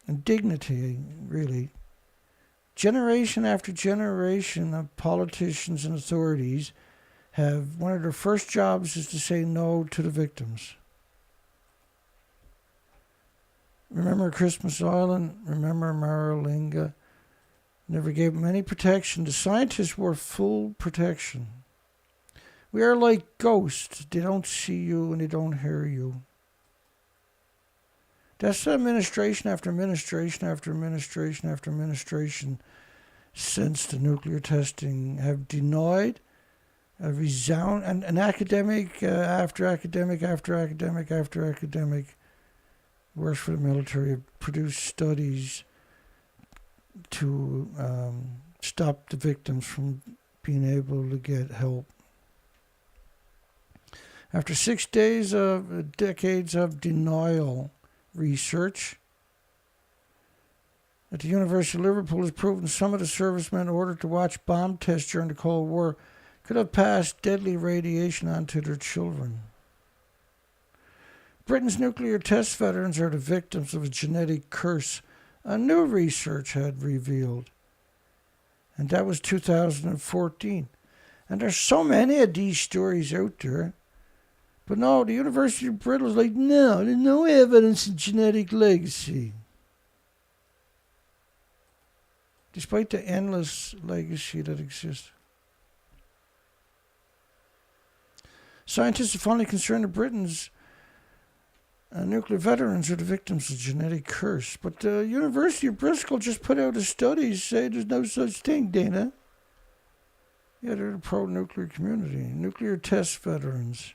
[SPEAKER 1] and dignity, really. Generation after generation of politicians and authorities have one of their first jobs is to say no to the victims. Remember Christmas Island? Remember Maralinga? Never gave them any protection. The scientists were full protection. We are like ghosts. They don't see you and they don't hear you. That's administration after administration after administration after administration since the nuclear testing have denied a resound and an academic after academic after academic after academic works for the military have produced studies to stop the victims from being able to get help. After 6 days of decades of denial research at the University of Liverpool has proven some of the servicemen ordered to watch bomb tests during the Cold War could have passed deadly radiation on to their children. Britain's nuclear test veterans are the victims of a genetic curse a new research had revealed. And that was 2014. And there's so many of these stories out there. But no, the University of Bristol is like, no, there's no evidence of genetic legacy. Despite the endless legacy that exists. Scientists are finally concerned that Britain's nuclear veterans are the victims of genetic curse. But the University of Bristol just put out a study saying there's no such thing, Dana. Yeah, they're the pro-nuclear community. Nuclear test veterans.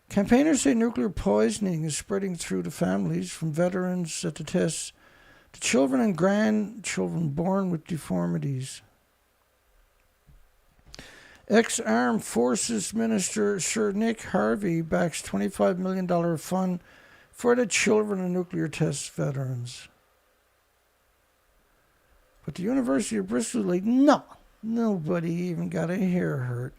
[SPEAKER 1] Campaigners say nuclear poisoning is spreading through the families from veterans at the tests to children and grandchildren born with deformities. Ex-Armed Forces Minister Sir Nick Harvey backs $25 million fund for the children of nuclear test veterans. But the University of Bristol is like, no, nobody even got a hair hurt.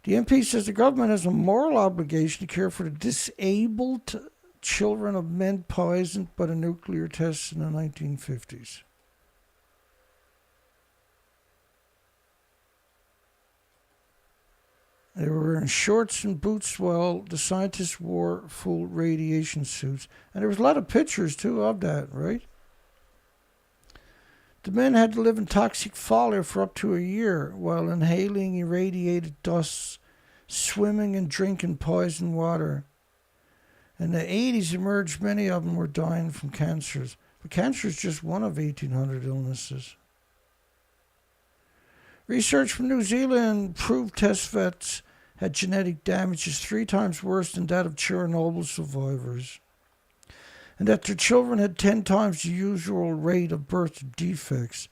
[SPEAKER 1] The MP says the government has a moral obligation to care for the disabled children of men poisoned by the nuclear tests in the 1950s. They were wearing shorts and boots while the scientists wore full radiation suits. And there was a lot of pictures, too, of that, right? The men had to live in toxic fire for up to a year while inhaling irradiated dust, swimming and drinking poison water. In the 80s emerged, many of them were dying from cancers. But cancer is just one of 1,800 illnesses. Research from New Zealand proved test vets had genetic damages 3 times worse than that of Chernobyl survivors, and that their children had 10 times the usual rate of birth defects,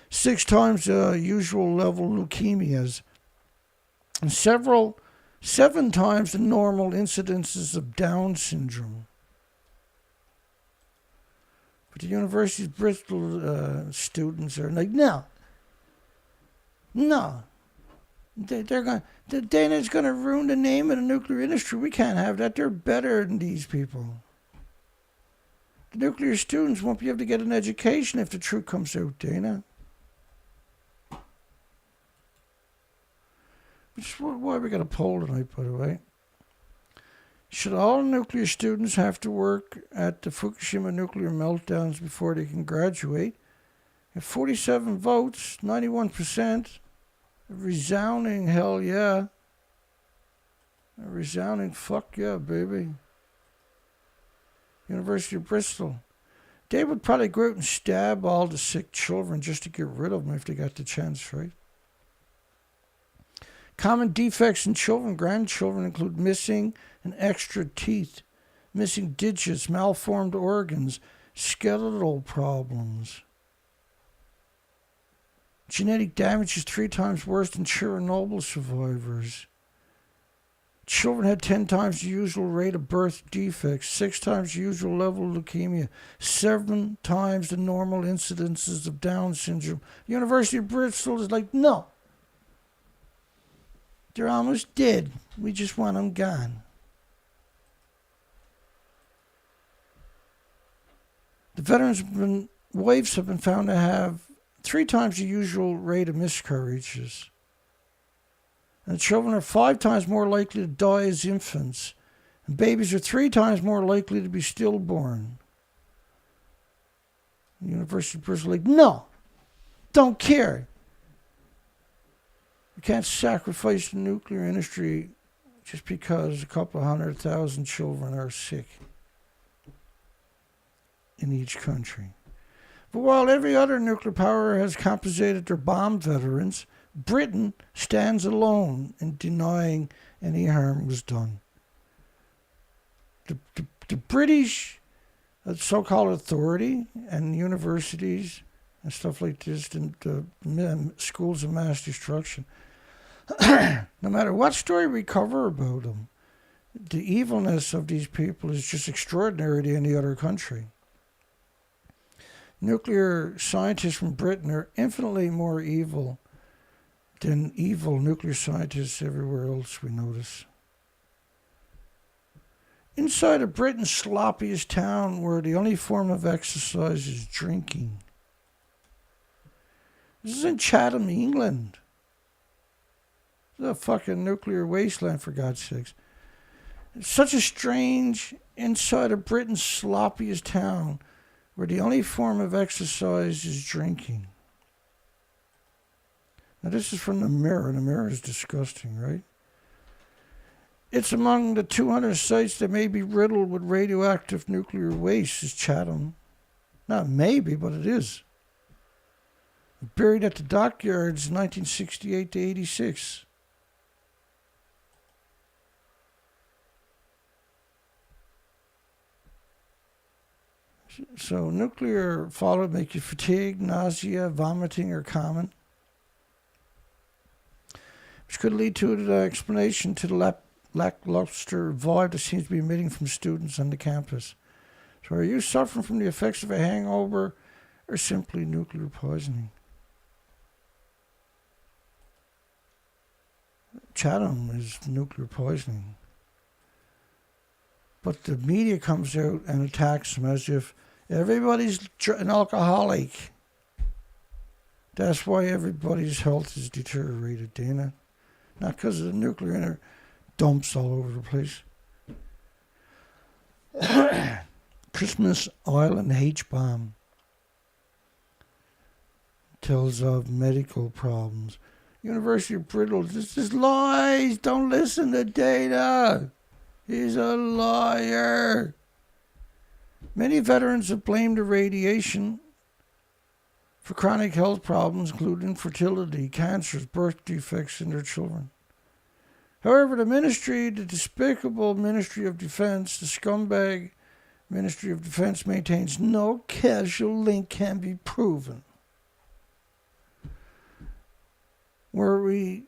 [SPEAKER 1] 6 times the usual level of leukemias, and 7 times the normal incidences of Down syndrome. But the University of Bristol students are like, no. They're going. Dana's going to ruin the name of the nuclear industry. We can't have that. They're better than these people. The nuclear students won't be able to get an education if the truth comes out, Dana. Which is why we got a poll tonight, by the way. Should all nuclear students have to work at the Fukushima nuclear meltdowns before they can graduate? At 47 votes, 91%, a resounding hell yeah. A resounding fuck yeah, baby. University of Bristol. They would probably go out and stab all the sick children just to get rid of them if they got the chance, right? Common defects in children, grandchildren include missing and extra teeth, missing digits, malformed organs, skeletal problems. Genetic damage is 3 times worse than Chernobyl survivors. Children had 10 times the usual rate of birth defects, 6 times the usual level of leukemia, 7 times the normal incidences of Down syndrome. University of Bristol is like, no. They're almost dead. We just want them gone. The veterans' wives have been found to have 3 times the usual rate of miscarriages. And the children are 5 times more likely to die as infants. And babies are 3 times more likely to be stillborn. The University of Bristol like, no, don't care. We can't sacrifice the nuclear industry just because a couple of 100,000 children are sick in each country. But while every other nuclear power has compensated their bomb veterans, Britain stands alone in denying any harm was done. The British so-called authority and universities and stuff like this, the schools of mass destruction, no matter what story we cover about them, the evilness of these people is just extraordinary to any other country. Nuclear scientists from Britain are infinitely more evil than evil nuclear scientists everywhere else we notice. Inside of Britain's sloppiest town, where the only form of exercise is drinking. This is in Chatham, England. This is a fucking nuclear wasteland, for God's sakes. It's such a strange inside of Britain's sloppiest town, where the only form of exercise is drinking. Now, this is from the Mirror. The Mirror is disgusting, right? It's among the 200 sites that may be riddled with radioactive nuclear waste, is Chatham. Not maybe, but it is. Buried at the dockyards 1968 to 86. So nuclear fallout make you fatigue, nausea, vomiting are common, which could lead to an explanation to the lackluster vibe that seems to be emitting from students on the campus. So are you suffering from the effects of a hangover or simply nuclear poisoning? Chatham is nuclear poisoning. But the media comes out and attacks them as if everybody's an alcoholic. That's why everybody's health is deteriorated, Dana. Not because of the nuclear dumps all over the place. Christmas Island H-bomb tells of medical problems. University of Bristol, this is lies. Don't listen to data. He's a liar. Many veterans have blamed the radiation for chronic health problems, including infertility, cancers, birth defects in their children. However, the despicable Ministry of Defense, the scumbag Ministry of Defense, maintains no causal link can be proven. Where we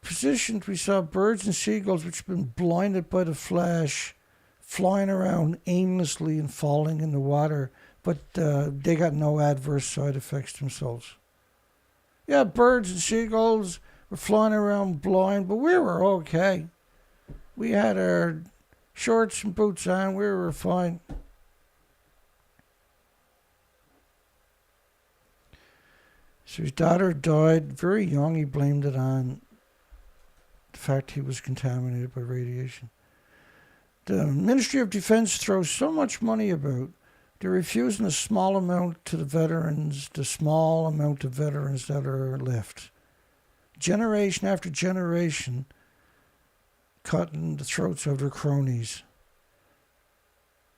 [SPEAKER 1] positioned, we saw birds and seagulls which have been blinded by the flash, flying around aimlessly and falling in the water, but they got no adverse side effects themselves. Yeah, birds and seagulls were flying around blind, but we were okay. We had our shorts and boots on, we were fine. So his daughter died very young. He blamed it on the fact he was contaminated by radiation. The Ministry of Defense throws so much money about. They're refusing a small amount to the veterans, the small amount of veterans that are left. Generation after generation cutting the throats of their cronies.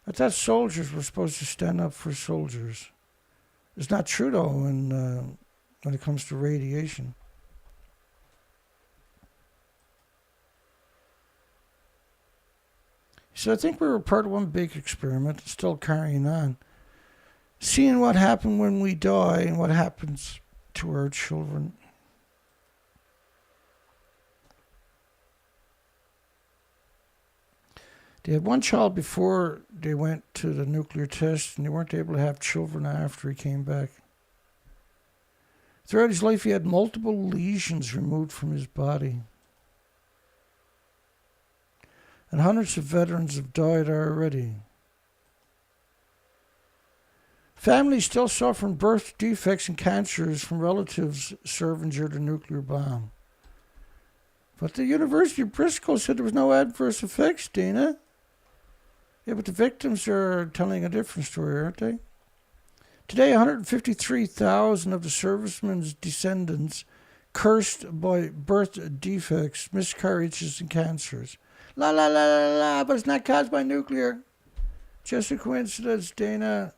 [SPEAKER 1] I thought soldiers were supposed to stand up for soldiers. It's not true, though, when it comes to radiation. So I think we were part of one big experiment, still carrying on. Seeing what happened when we die and what happens to our children. They had one child before they went to the nuclear test, and they weren't able to have children after he came back. Throughout his life, he had multiple lesions removed from his body. And hundreds of veterans have died already. Families still suffering birth defects and cancers from relatives serving during the nuclear bomb. But the University of Bristol said there was no adverse effects, Dana. Yeah, but the victims are telling a different story, aren't they? Today, 153,000 of the servicemen's descendants cursed by birth defects, miscarriages, and cancers. La la la la la, but it's not caused by nuclear. Just a coincidence, Dana.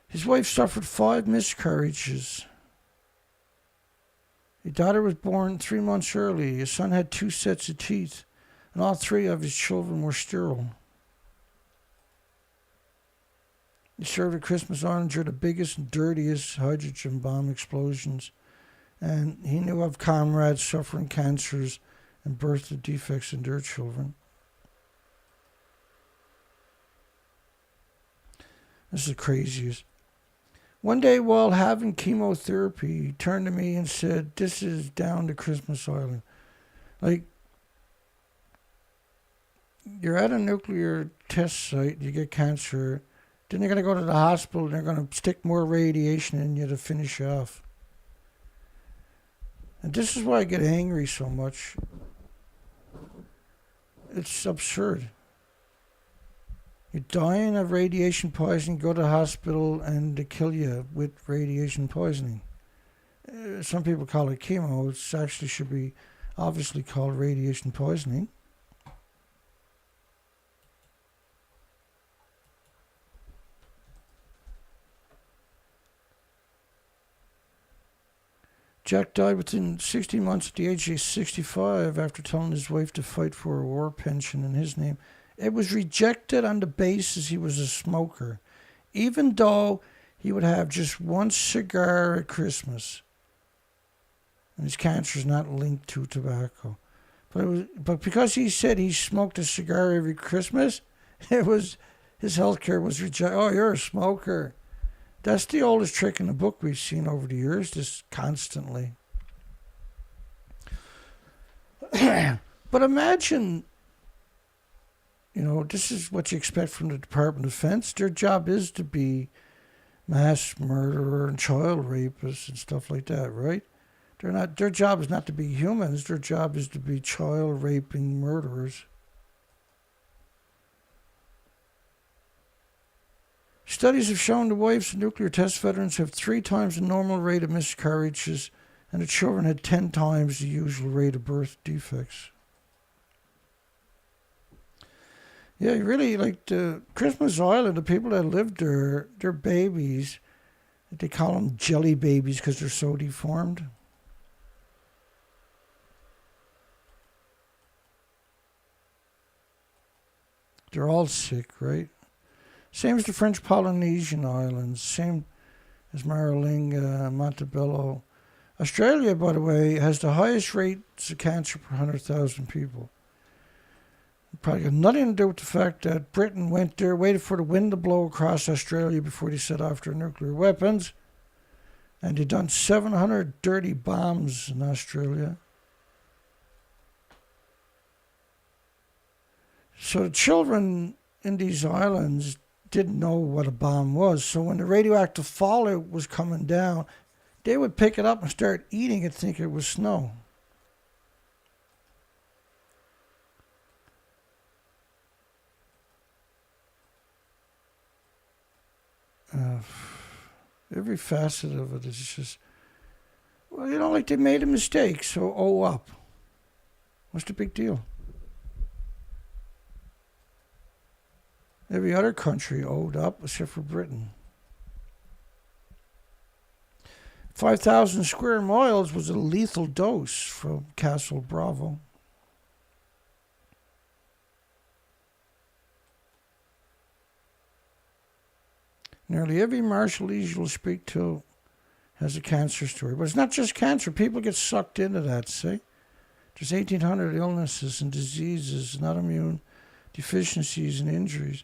[SPEAKER 1] His wife suffered 5 miscarriages. His daughter was born 3 months early. His son had 2 sets of teeth, and all 3 of his children were sterile. He served at Christmas Island during the biggest and dirtiest hydrogen bomb explosions. And he knew of comrades suffering cancers and birth defects in their children. This is the craziest. One day while having chemotherapy, he turned to me and said, "This is down to Christmas Island." Like, you're at a nuclear test site, you get cancer, then you're going to go to the hospital and they're going to stick more radiation in you to finish you off. And this is why I get angry so much. It's absurd. You're dying of radiation poisoning, go to the hospital and they kill you with radiation poisoning. Some people call it chemo. It actually should be obviously called radiation poisoning. Jack died within 16 months at the age of 65 after telling his wife to fight for a war pension in his name. It was rejected on the basis he was a smoker, even though he would have just 1 cigar at Christmas. And his cancer is not linked to tobacco. But because he said he smoked a cigar every Christmas, his health care was rejected. Oh, you're a smoker. That's the oldest trick in the book we've seen over the years, just constantly. But imagine, this is what you expect from the Department of Defense. Their job is to be mass murderer and child rapists and stuff like that, right? Their job is not to be humans. Their job is to be child raping murderers. Studies have shown the wives of nuclear test veterans have 3 times the normal rate of miscarriages and the children had 10 times the usual rate of birth defects. Yeah, really, like the Christmas Island, the people that lived there, their babies, they call them jelly babies because they're so deformed. They're all sick, right? Same as the French Polynesian Islands, same as Marilinga, Montebello. Australia, by the way, has the highest rates of cancer per 100,000 people. Probably got nothing to do with the fact that Britain went there, waited for the wind to blow across Australia before they set off their nuclear weapons. And they done 700 dirty bombs in Australia. So the children in these islands didn't know what a bomb was. So when the radioactive fallout was coming down, they would pick it up and start eating it, thinking it was snow. Every facet of it is just, well, you know, like they made a mistake, so owe up. What's the big deal? Every other country owed up except for Britain. 5,000 square miles was a lethal dose from Castle Bravo. Nearly every Marshallese you'll speak to has a cancer story. But it's not just cancer. People get sucked into that, see? There's 1,800 illnesses and diseases and autoimmune deficiencies and injuries.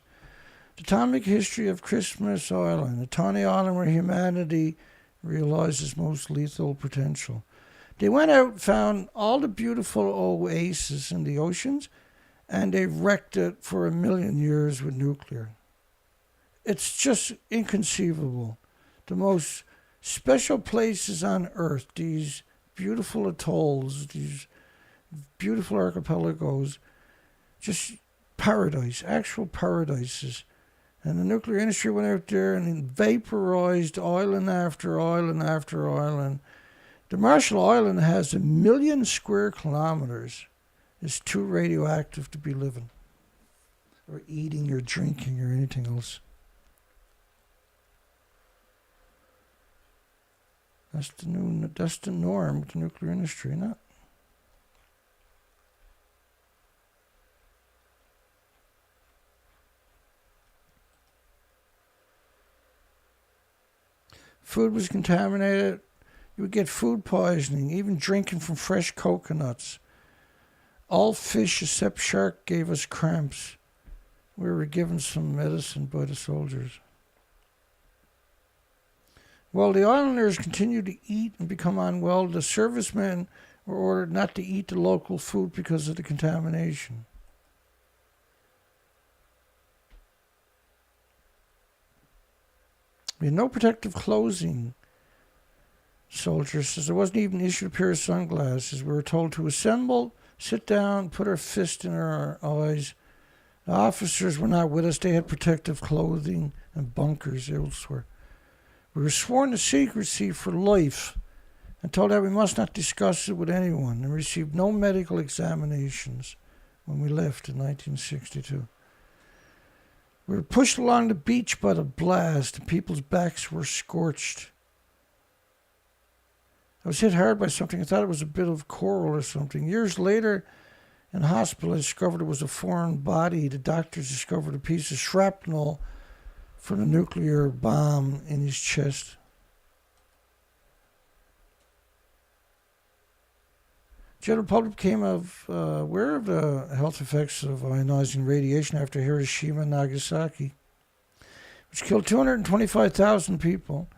[SPEAKER 1] The atomic history of Christmas Island, a tiny island where humanity realizes most lethal potential. They went out, found all the beautiful oases in the oceans, and they wrecked it for 1,000,000 years with nuclear. It's just inconceivable. The most special places on Earth, these beautiful atolls, these beautiful archipelagos, just paradise, actual paradises. And the nuclear industry went out there and vaporized island after island after island. The Marshall Island has 1,000,000 square kilometers. It's too radioactive to be living, or eating, or drinking, or anything else. That's the norm with the nuclear industry, not. Food was contaminated. You would get food poisoning, even drinking from fresh coconuts. All fish except shark gave us cramps. We were given some medicine by the soldiers. While the islanders continued to eat and become unwell, the servicemen were ordered not to eat the local food because of the contamination. We had no protective clothing, soldiers says. There wasn't even issued a pair of sunglasses. We were told to assemble, sit down, put our fist in our eyes. The officers were not with us. They had protective clothing and bunkers elsewhere. We were sworn to secrecy for life and told that we must not discuss it with anyone, and received no medical examinations when we left in 1962. We were pushed along the beach by the blast, and people's backs were scorched. I was hit hard by something. I thought it was a bit of coral or something. Years later, in hospital, I discovered it was a foreign body. The doctors discovered a piece of shrapnel from a nuclear bomb in his chest. The general public became aware of the health effects of ionizing radiation after Hiroshima and Nagasaki, which killed 225,000 people.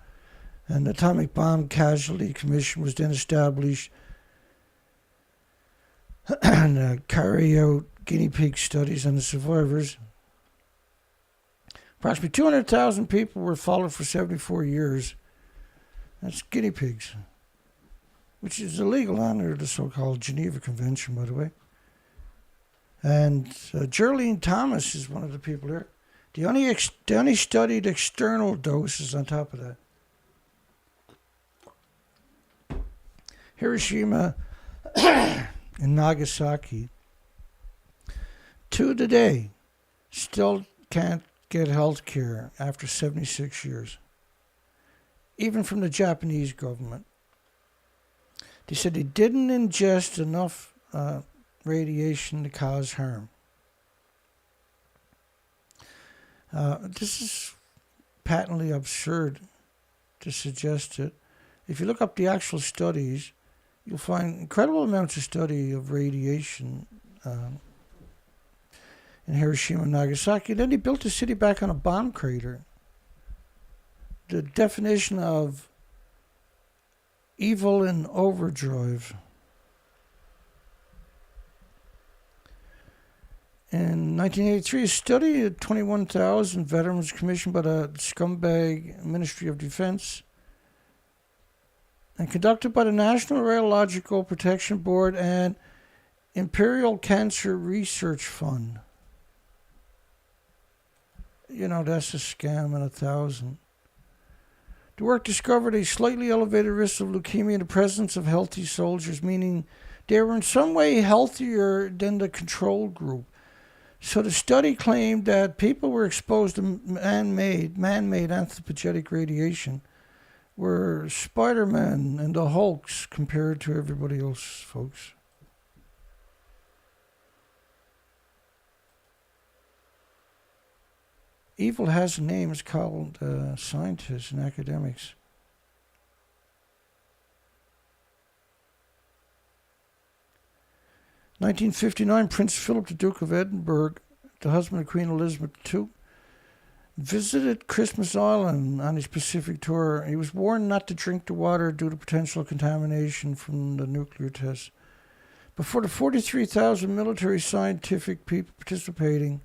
[SPEAKER 1] And the Atomic Bomb Casualty Commission was then established and carry out guinea pig studies on the survivors. Approximately 200,000 people were followed for 74 years. That's guinea pigs, which is illegal under the so-called Geneva Convention, by the way. And Geraldine Thomas is one of the people there. They only studied external doses on top of that. Hiroshima and Nagasaki, to today, still can't get health care after 76 years, even from the Japanese government. They said they didn't ingest enough radiation to cause harm. This is patently absurd to suggest it. If you look up the actual studies, you'll find incredible amounts of study of radiation in Hiroshima and Nagasaki. Then they built the city back on a bomb crater. The definition of evil in overdrive. In 1983, a study of 21,000 veterans commissioned by the scumbag Ministry of Defense and conducted by the National Radiological Protection Board and Imperial Cancer Research Fund. You know, that's a scam in 1,000. The work discovered a slightly elevated risk of leukemia in the presence of healthy soldiers, meaning they were in some way healthier than the control group. So the study claimed that people were exposed to man-made anthropogenic radiation were Spider-Man and the Hulks compared to everybody else, folks. Evil has a name. It's called scientists and academics. In 1959, Prince Philip, the Duke of Edinburgh, the husband of Queen Elizabeth II, visited Christmas Island on his Pacific tour. He was warned not to drink the water due to potential contamination from the nuclear tests. But for the 43,000 military scientific people participating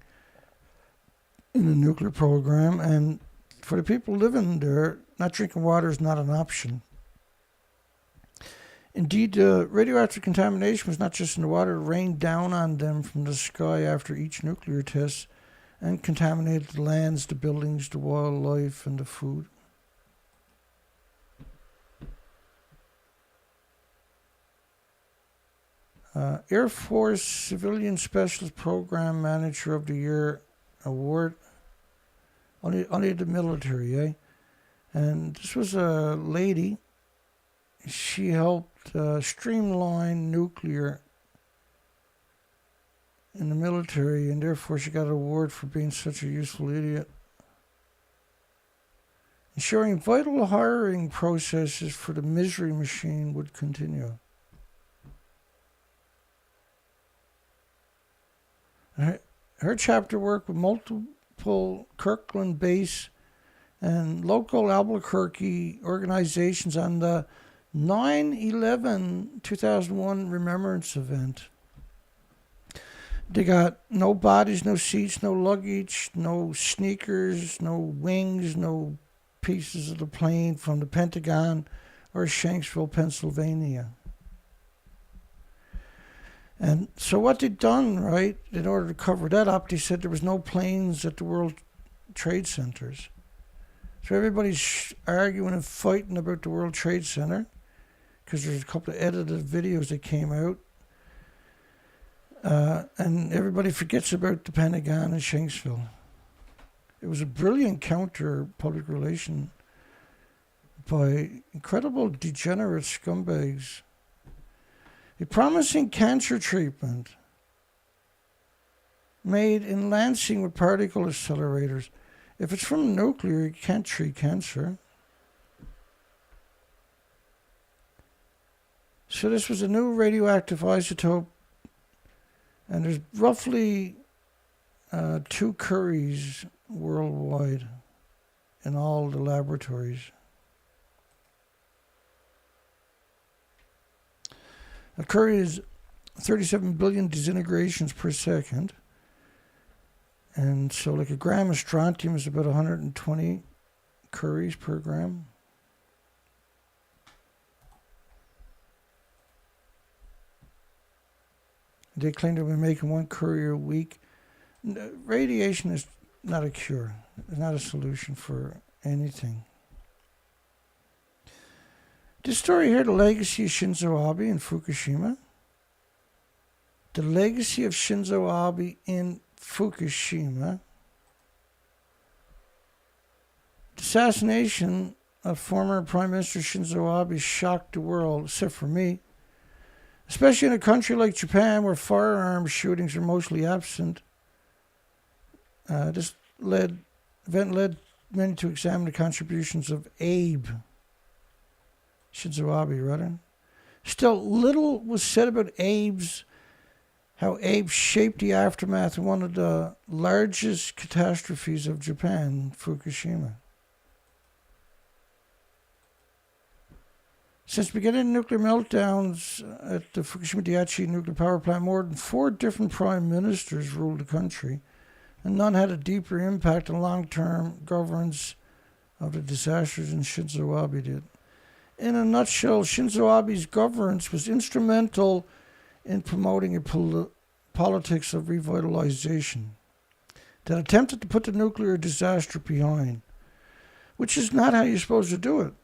[SPEAKER 1] in the nuclear program, and for the people living there, not drinking water is not an option. Indeed, radioactive contamination was not just in the water, it rained down on them from the sky after each nuclear test and contaminated the lands, the buildings, the wildlife, and the food. Air Force Civilian Specialist Program Manager of the Year award, only the military, eh? And this was a lady. She helped streamline nuclear in the military, and therefore she got an award for being such a useful idiot. Ensuring vital hiring processes for the misery machine would continue. Her chapter worked with multiple Kirkland base and local Albuquerque organizations on the 9/11/2001 remembrance event. They got no bodies, no seats, no luggage, no sneakers, no wings, no pieces of the plane from the Pentagon or Shanksville, Pennsylvania. And so what they'd done, right, in order to cover that up, they said there was no planes at the World Trade Centers. So everybody's arguing and fighting about the World Trade Center because there's a couple of edited videos that came out. And everybody forgets about the Pentagon and Shanksville. It was a brilliant counter public relation by incredible degenerate scumbags. A promising cancer treatment made in Lansing with particle accelerators. If it's from nuclear, you can't treat cancer. So this was a new radioactive isotope, and there's roughly 2 Curies worldwide in all the laboratories. A Curie is 37 billion disintegrations per second. And so like a gram of strontium is about 120 Curies per gram. They claim to be making 1 Curie a week. Radiation is not a cure. It's not a solution for anything. This story here, the legacy of Shinzo Abe in Fukushima. The legacy of Shinzo Abe in Fukushima. The assassination of former Prime Minister Shinzo Abe shocked the world, except for me. Especially in a country like Japan, where firearms shootings are mostly absent. This event led many to examine the contributions of Abe. Shinzo Abe, rather. Still, little was said about how Abe shaped the aftermath of one of the largest catastrophes of Japan, Fukushima. Since beginning nuclear meltdowns at the Fukushima Daiichi nuclear power plant, more than 4 different prime ministers ruled the country, and none had a deeper impact on long-term governance of the disasters than Shinzo Abe did. In a nutshell, Shinzo Abe's governance was instrumental in promoting a politics of revitalization that attempted to put the nuclear disaster behind, which is not how you're supposed to do it.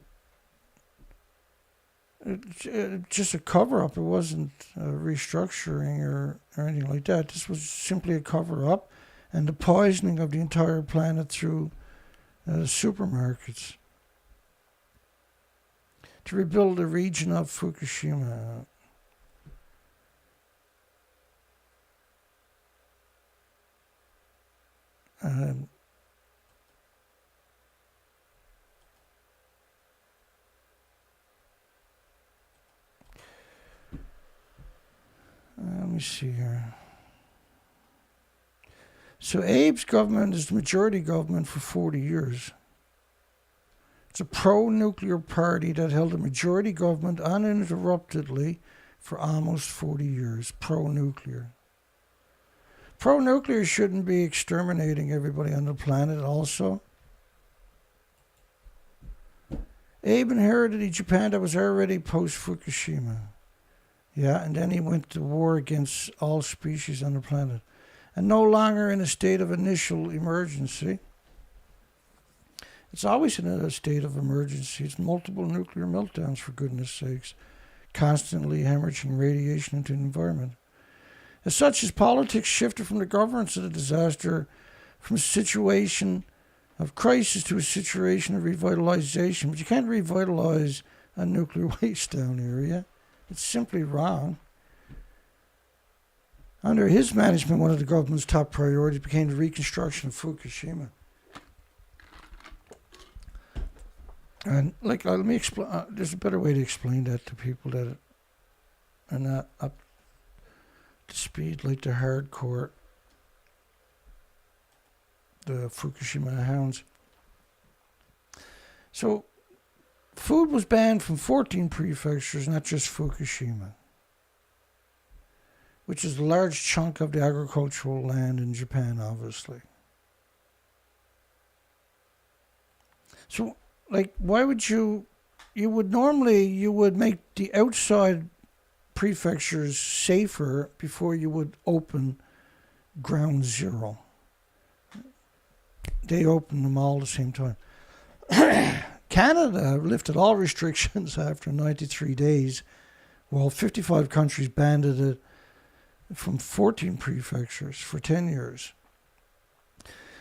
[SPEAKER 1] It's just a cover-up. It wasn't restructuring or anything like that. This was simply a cover-up and the poisoning of the entire planet through supermarkets to rebuild the region of Fukushima. Let me see here. So Abe's government is the majority government for 40 years. It's a pro-nuclear party that held a majority government uninterruptedly for almost 40 years. Pro-nuclear. Pro-nuclear shouldn't be exterminating everybody on the planet also. Abe inherited a Japan that was already post-Fukushima. Yeah, and then he went to war against all species on the planet. And no longer in a state of initial emergency. It's always in a state of emergency. It's multiple nuclear meltdowns, for goodness sakes, constantly hemorrhaging radiation into the environment. As such, his politics shifted from the governance of the disaster from a situation of crisis to a situation of revitalization. But you can't revitalize a nuclear waste down area. It's simply wrong. Under his management, one of the government's top priorities became the reconstruction of Fukushima. And let me explain. There's a better way to explain that to people that are not up to speed, like the hardcore, the Fukushima hounds. So, food was banned from 14 prefectures, not just Fukushima, which is a large chunk of the agricultural land in Japan, obviously. So, why would you would make the outside prefectures safer before you would open ground zero. They opened them all at the same time. Canada lifted all restrictions after 93 days, while 55 countries banned it from 14 prefectures for 10 years.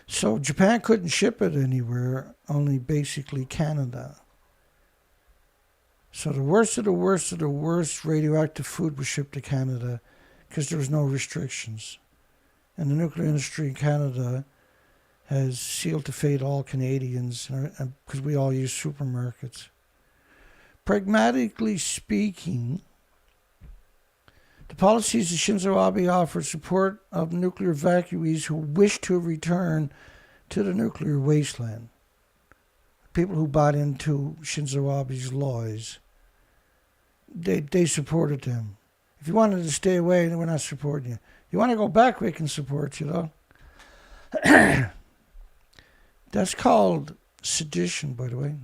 [SPEAKER 1] So Japan couldn't ship it anywhere, only basically Canada. So the worst of the worst of the worst radioactive food was shipped to Canada because there was no restrictions. And the nuclear industry in Canada has sealed to fate all Canadians because we all use supermarkets. Pragmatically speaking, the policies of Shinzo Abe offered support of nuclear evacuees who wish to return to the nuclear wasteland. People who bought into Shinzo Abe's lies, they supported them. If you wanted to stay away, then we're not supporting you. You want to go back, we can support you, though. That's called sedition, by the way.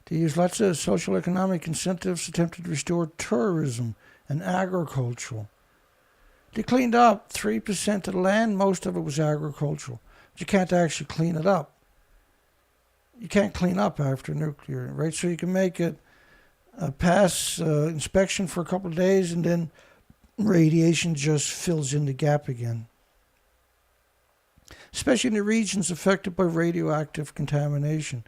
[SPEAKER 1] They used lots of social economic incentives, attempted to restore tourism and agriculture. They cleaned up 3% of the land, most of it was agricultural. You can't actually clean it up. You can't clean up after nuclear, right? So you can make it pass inspection for a couple of days, and then radiation just fills in the gap again. Especially in the regions affected by radioactive contamination.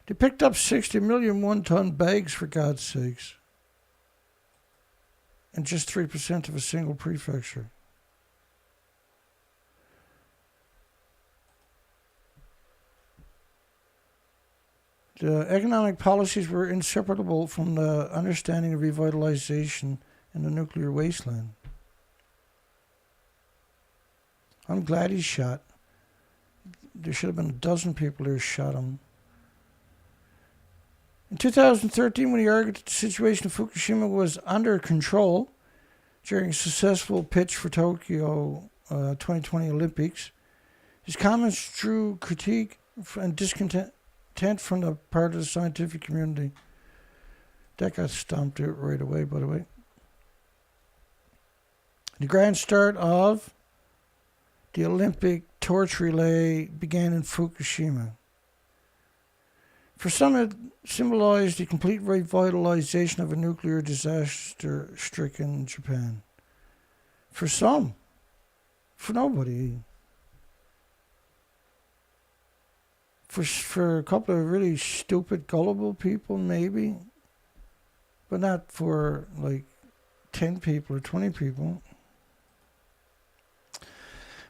[SPEAKER 1] They picked up 60 million one-ton bags, for God's sakes. And just 3% of a single prefecture. The economic policies were inseparable from the understanding of revitalization in the nuclear wasteland. I'm glad he's shot. There should have been a dozen people who shot him. In 2013, when he argued that the situation in Fukushima was under control during a successful pitch for Tokyo 2020 Olympics, his comments drew critique and discontent from the part of the scientific community. That got stomped out right away, by the way. The grand start of the Olympic torch relay began in Fukushima. For some, it symbolized the complete revitalization of a nuclear disaster-stricken Japan. For some. For nobody. For a couple of really stupid, gullible people, maybe. But not for, like, 10 people or 20 people.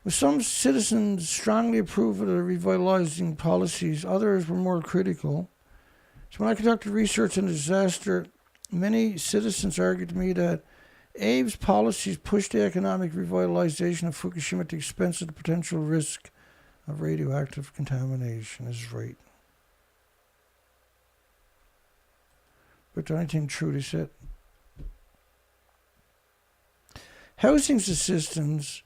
[SPEAKER 1] With some citizens strongly approved of the revitalizing policies, others were more critical. So when I conducted research on the disaster, many citizens argued to me that Abe's policies pushed the economic revitalization of Fukushima at the expense of the potential risk of radioactive contamination. Is right. But the only thing true they said. Housing assistance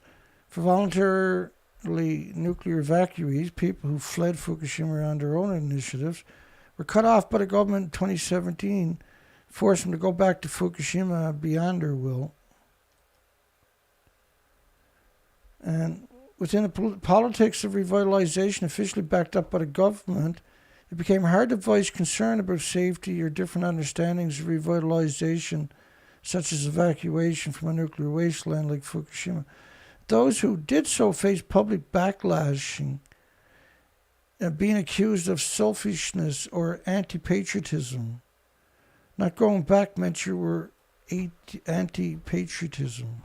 [SPEAKER 1] for voluntarily nuclear evacuees, people who fled Fukushima on their own initiatives, were cut off by the government in 2017, forcing them to go back to Fukushima beyond their will. And within the politics of revitalization officially backed up by the government, it became hard to voice concern about safety or different understandings of revitalization, such as evacuation from a nuclear wasteland like Fukushima. Those who did so faced public backlashing, being accused of selfishness or anti-patriotism. Not going back meant you were anti-patriotism.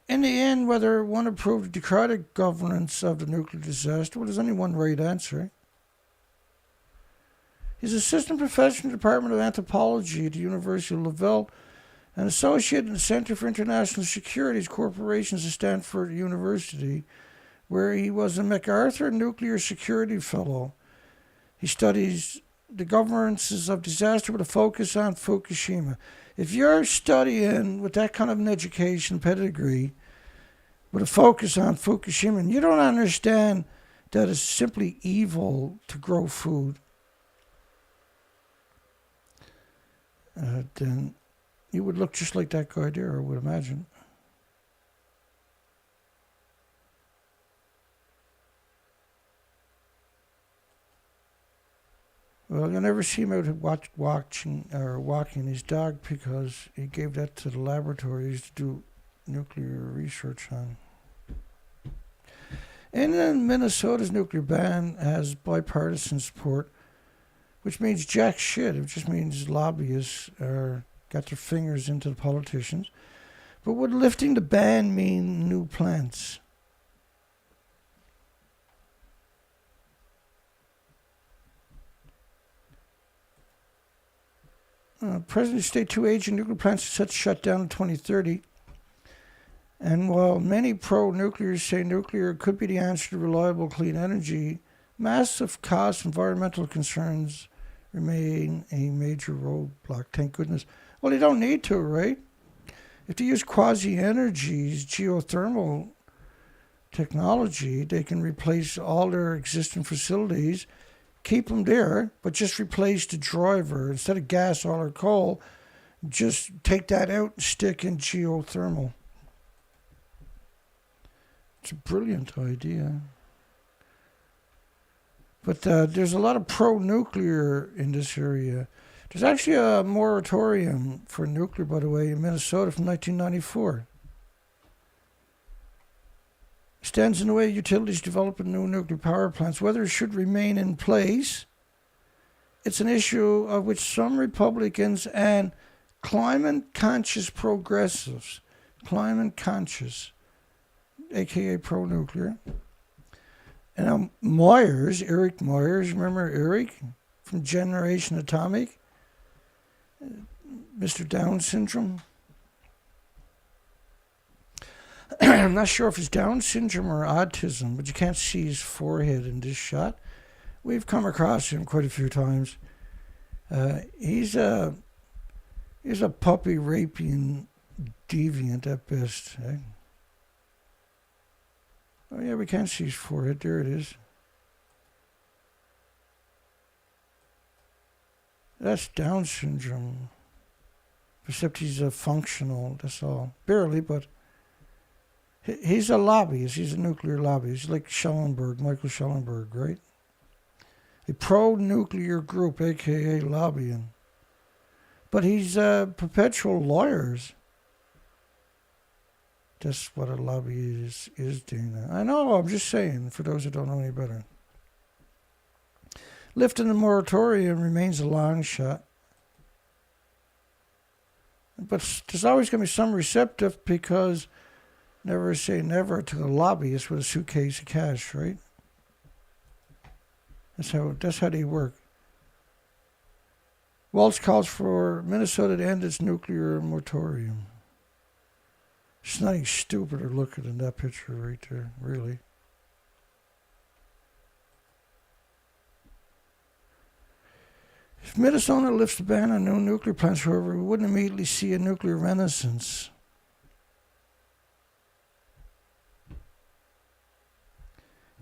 [SPEAKER 1] In the end, whether one approved of democratic governance of the nuclear disaster, well, there's only one right answer. He's assistant professor in the Department of Anthropology at the University of Lavelle and associate in the Center for International Securities Corporations at Stanford University, where he was a MacArthur Nuclear Security Fellow. He studies the governances of disaster with a focus on Fukushima. If you're studying with that kind of an education pedigree, with a focus on Fukushima, and you don't understand that it's simply evil to grow food, then you would look just like that guy there, I would imagine. Well, you'll never see him out walking his dog because he gave that to the laboratories to do nuclear research on. And then Minnesota's nuclear ban has bipartisan support, which means jack shit. It just means lobbyists got their fingers into the politicians. But would lifting the ban mean new plants? President State 2 aging nuclear plants are set to shut down in 2030. And while many pro-nuclears say nuclear could be the answer to reliable, clean energy, massive cost environmental concerns remain a major roadblock. Thank goodness. Well, they don't need to, right? If they use quasi-energies, geothermal technology, they can replace all their existing facilities, keep them there, but just replace the driver. Instead of gas, oil, or coal, just take that out and stick in geothermal. It's a brilliant idea. But there's a lot of pro-nuclear in this area. There's actually a moratorium for nuclear, by the way, in Minnesota from 1994. Stands in the way utilities developing new nuclear power plants, whether it should remain in place. It's an issue of which some Republicans and climate-conscious progressives, climate-conscious, aka pro-nuclear, and Eric Myers, remember Eric from Generation Atomic? Mr. Down syndrome. I'm not sure if it's Down syndrome or autism, but you can't see his forehead in this shot. We've come across him quite a few times. He's a puppy raping deviant at best. Eh? Oh yeah, we can't see his forehead. There it is. That's Down syndrome. Except he's a functional, that's all. Barely, but he's a lobbyist. He's a nuclear lobbyist. He's like Schellenberg, Michael Schellenberg, right? A pro-nuclear group, a.k.a. lobbying. But he's perpetual lawyers. That's what a lobbyist is, Dana. I know, I'm just saying, for those who don't know any better. Lifting the moratorium remains a long shot. But there's always going to be some receptive because never say never to a lobbyist with a suitcase of cash, right? That's how they work. Walsh calls for Minnesota to end its nuclear moratorium. There's nothing stupider looking than that picture right there, really. If Minnesota lifts the ban on new nuclear plants, however, we wouldn't immediately see a nuclear renaissance.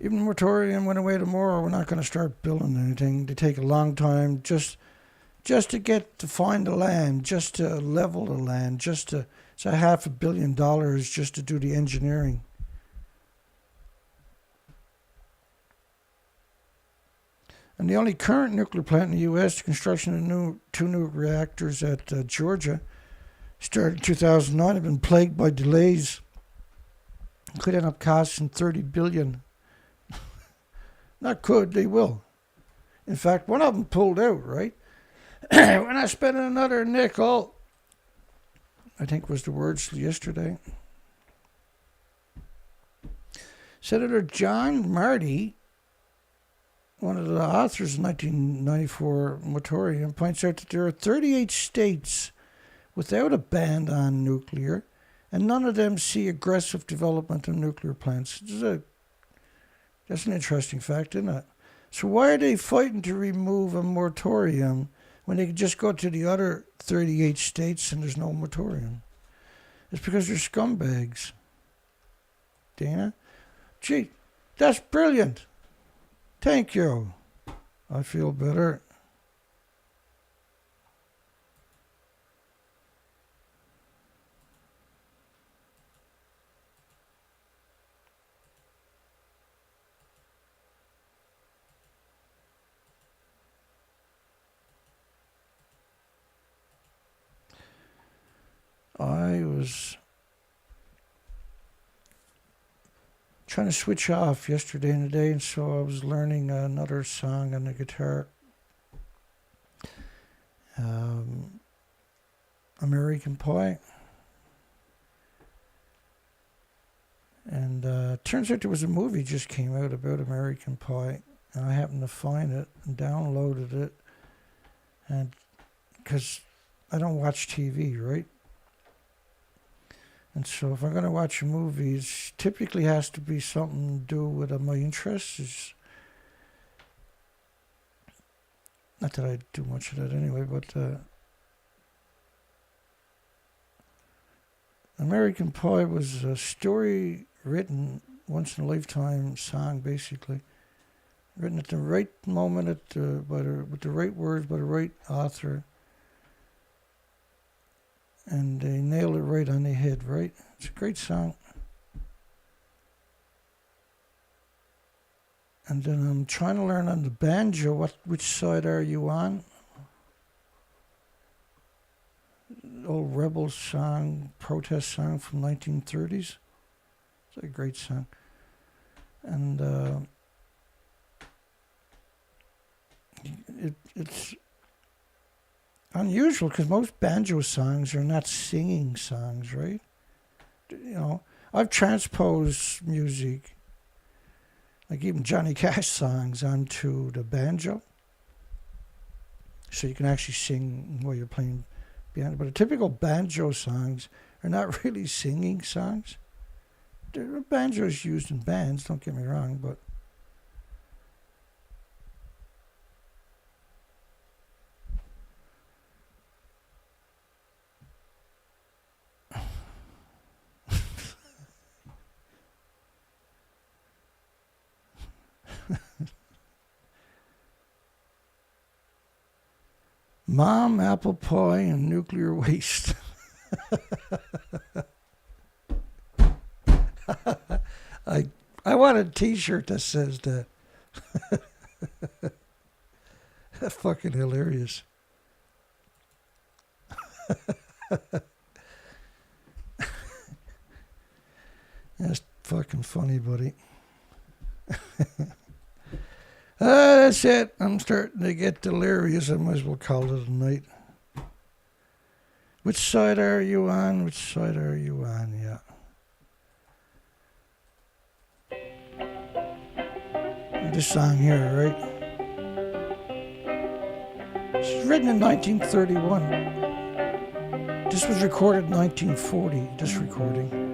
[SPEAKER 1] Even the moratorium went away tomorrow, we're not going to start building anything. They take a long time just to get to find the land, just to level the land, it's a $500 million just to do the engineering. And the only current nuclear plant in the U.S., the construction of two new reactors at Georgia, started in 2009, have been plagued by delays. Could end up costing $30 billion. Not could, they will. In fact, one of them pulled out, right? We're not spending another nickel, I think was the words yesterday. Senator John Marty, one of the authors of the 1994 moratorium, points out that there are 38 states without a ban on nuclear, and none of them see aggressive development of nuclear plants. That's an interesting fact, isn't it? So why are they fighting to remove a moratorium when they could just go to the other 38 states and there's no moratorium? It's because they're scumbags. Dana? Gee, that's brilliant. Thank you. I feel better. I was trying to switch off yesterday and today, and so I was learning another song on the guitar. American Pie. And turns out there was a movie just came out about American Pie, and I happened to find it and downloaded it, and because I don't watch TV, right? And so if I'm going to watch a movie, it typically has to be something to do with my interests. It's not that I do much of that anyway, but American Pie was a story written once in a lifetime song, basically. Written at the right moment, with the right words by the right author. And they nailed it right on the head, right? It's a great song. And then I'm trying to learn on the banjo. Which side are you on? Old rebel song, protest song from 1930s. It's a great song. And it's unusual because most banjo songs are not singing songs, right? You know, I've transposed music, like even Johnny Cash songs, onto the banjo, so you can actually sing while you're playing piano. But the typical banjo songs are not really singing songs. There are banjos used in bands, don't get me wrong, but Mom, apple pie, and nuclear waste. I want a T-shirt that says that. That's fucking hilarious. That's fucking funny, buddy. That's it. I'm starting to get delirious. I might as well call it a night. Which side are you on? Which side are you on? Yeah. This song here, right? This was written in 1931. This was recorded in 1940, this recording.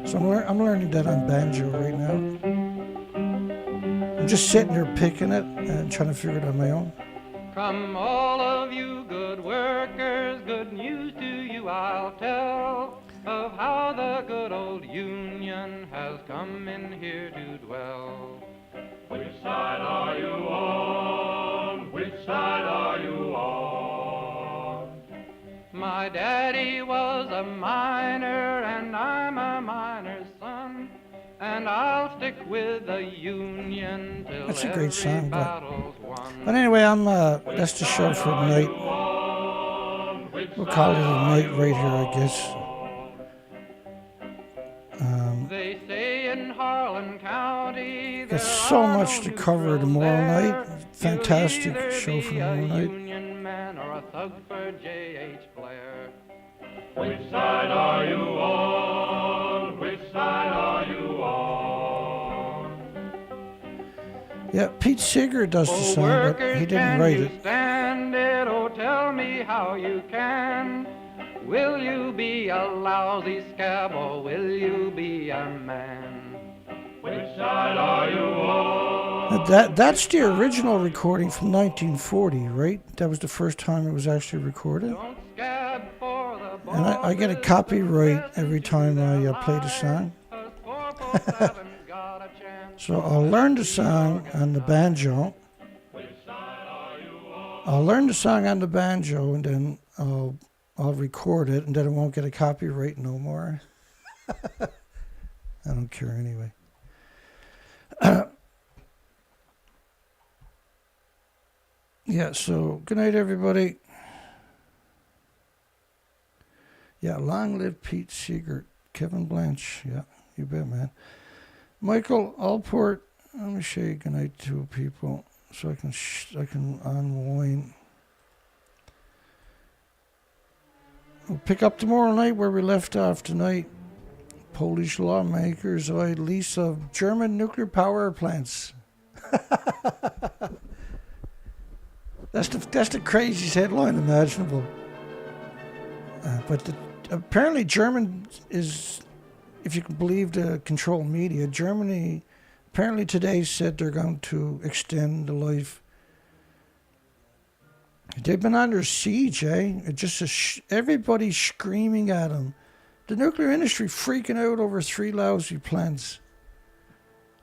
[SPEAKER 1] So I'm learning that on banjo right now. I'm just sitting there picking it and trying to figure it out on my own.
[SPEAKER 3] Come all of you good workers, good news to you I'll tell of how the good old Union has come in here to dwell. Which side are you on? Which side are you on? My daddy was a miner and I'm a miner's son, and I'll stick with the Union till
[SPEAKER 1] That's a great song,
[SPEAKER 3] battle's won.
[SPEAKER 1] But anyway, that's the show for tonight. We'll call it a night right here, I guess.
[SPEAKER 3] They say in Harlan County
[SPEAKER 1] there's so much to cover tomorrow night. Fantastic show for tomorrow night.
[SPEAKER 3] Union man or a thug for J.H. Blair.
[SPEAKER 4] Which side are you on? Which side are you on?
[SPEAKER 1] Yeah, Pete Seeger does the song, but he didn't write it.
[SPEAKER 3] Stand it? Oh, tell me how you can. Will you be a lousy scab or will you be a man?
[SPEAKER 4] Which side are you on?
[SPEAKER 1] That's the original recording from 1940, right? That was the first time it was actually recorded.
[SPEAKER 3] Don't scab for the
[SPEAKER 1] And I get a copyright every time I play the song. So I'll learn the song on the banjo. I'll learn the song on the banjo and then I'll record it, and then I won't get a copyright no more. I don't care anyway. Yeah, so good night, everybody. Yeah, long live Pete Seeger. Kevin Blanche. Yeah, you bet, man. Michael Allport. Let me say good night to people so I can unwind. We'll pick up tomorrow night where we left off tonight. Polish lawmakers eye lease of German nuclear power plants. That's the craziest headline imaginable. But apparently German is, if you can believe the controlled media, Germany apparently today said they're going to extend the life. They've been under siege, eh? It just everybody's screaming at them. The nuclear industry freaking out over 3 lousy plants.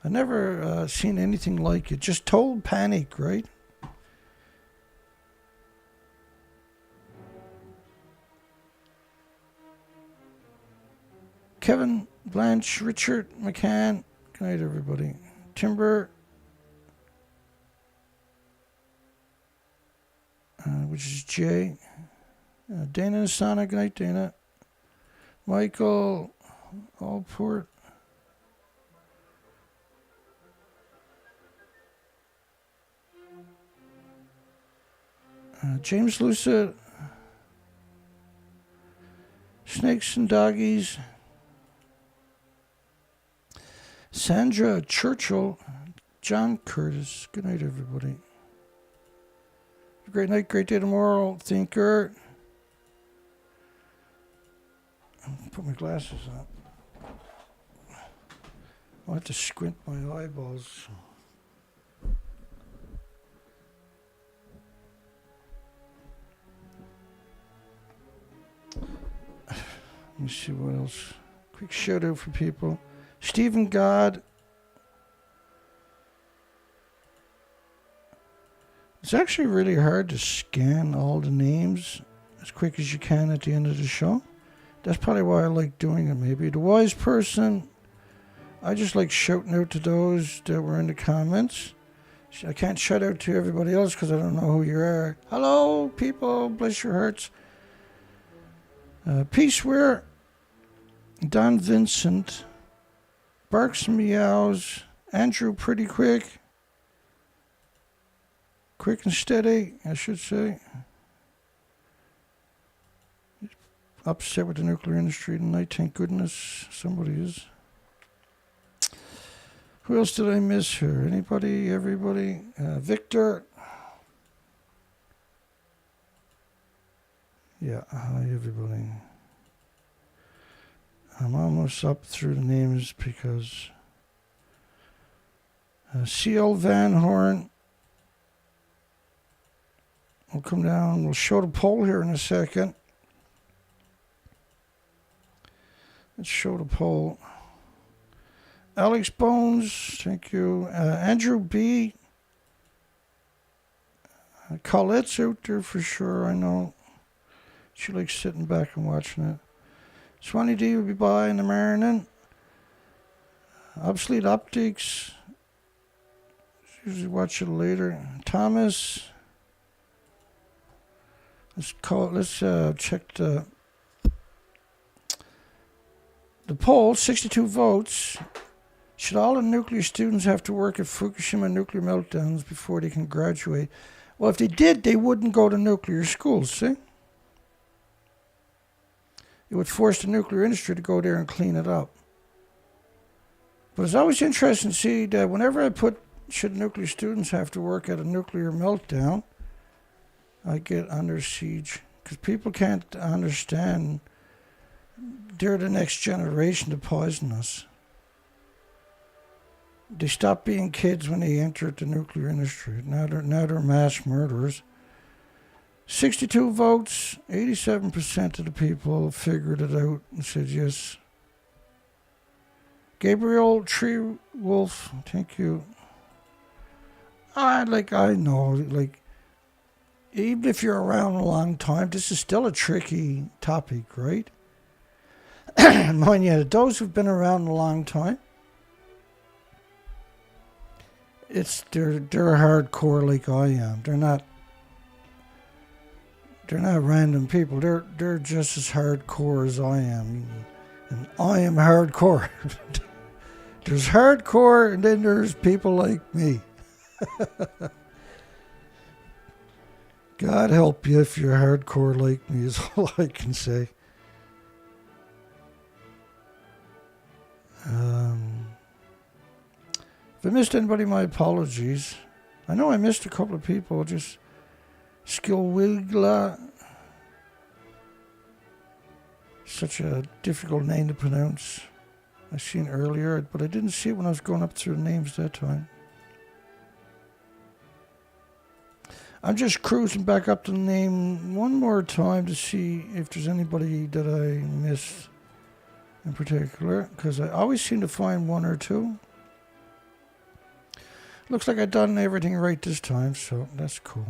[SPEAKER 1] I never seen anything like it. Just total panic, right? Kevin Blanche, Richard, McCann. Good night, everybody. Timber, which is Jay. Dana and Sana. Good night, Dana. Michael, Allport. James Lucid. Snakes and Doggies. Sandra Churchill. John Curtis. Good night, everybody. Great night, great day tomorrow. Thinker. Put my glasses on. I'll have to squint my eyeballs. Let me see what else. Quick shout out for people. Stephen God. It's actually really hard to scan all the names as quick as you can at the end of the show. That's probably why I like doing it, maybe. The Wise Person, I just like shouting out to those that were in the comments. I can't shout out to everybody else because I don't know who you are. Hello, people. Bless your hearts. Peaceware, Don Vincent, Barks and Meows, Andrew Pretty Quick, Quick and Steady, I should say. Upset with the nuclear industry tonight, thank goodness somebody is. Who else did I miss here? Anybody? Everybody? Victor? Yeah, hi everybody. I'm almost up through the names because C.L. Van Horn will come down. We'll show the poll here in a second. Let's show the poll. Alex Bones, thank you. Andrew B. Colette's out there for sure, I know. She likes sitting back and watching it. Swanee D will be by in the morning. Obsolete Optics. Usually watch it later. Thomas. Let's check the poll. 62 votes. Should all the nuclear students have to work at Fukushima nuclear meltdowns before they can graduate? Well, if they did, they wouldn't go to nuclear schools, see? It would force the nuclear industry to go there and clean it up. But it's always interesting to see that whenever I put, should nuclear students have to work at a nuclear meltdown, I get under siege. Because people can't understand they're the next generation to poison us. They stopped being kids when they entered the nuclear industry. Now they're mass murderers. 62 votes, 87% of the people figured it out and said yes. Gabriel Tree Wolf, thank you. I know, even if you're around a long time, this is still a tricky topic, right? Mind you, those who've been around a long time, they're hardcore like I am. They're not random people. They're just as hardcore as I am. And I am hardcore. There's hardcore and then there's people like me. God help you if you're hardcore like me is all I can say. If I missed anybody, my apologies. I know I missed a couple of people, just Skilwigla. Such a difficult name to pronounce. I seen earlier, but I didn't see it when I was going up through the names that time. I'm just cruising back up to the name one more time to see if there's anybody that I missed in particular, because I always seem to find one or two. Looks like I've done everything right this time, so that's cool.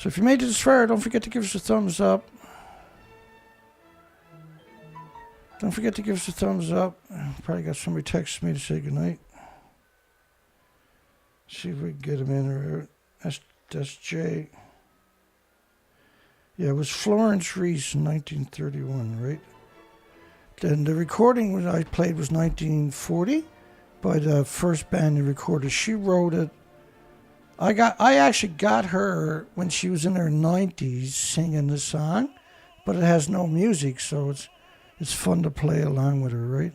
[SPEAKER 1] So if you made it this far, don't forget to give us a thumbs up. Don't forget to give us a thumbs up. Probably got somebody texting me to say goodnight. See if we can get him in or out. That's Jay. Yeah, it was Florence Reese in 1931, right? Then the recording I played was 1940 by the first band who recorded. She wrote it. I actually got her when she was in her 90s singing the song, but it has no music, so it's fun to play along with her, right?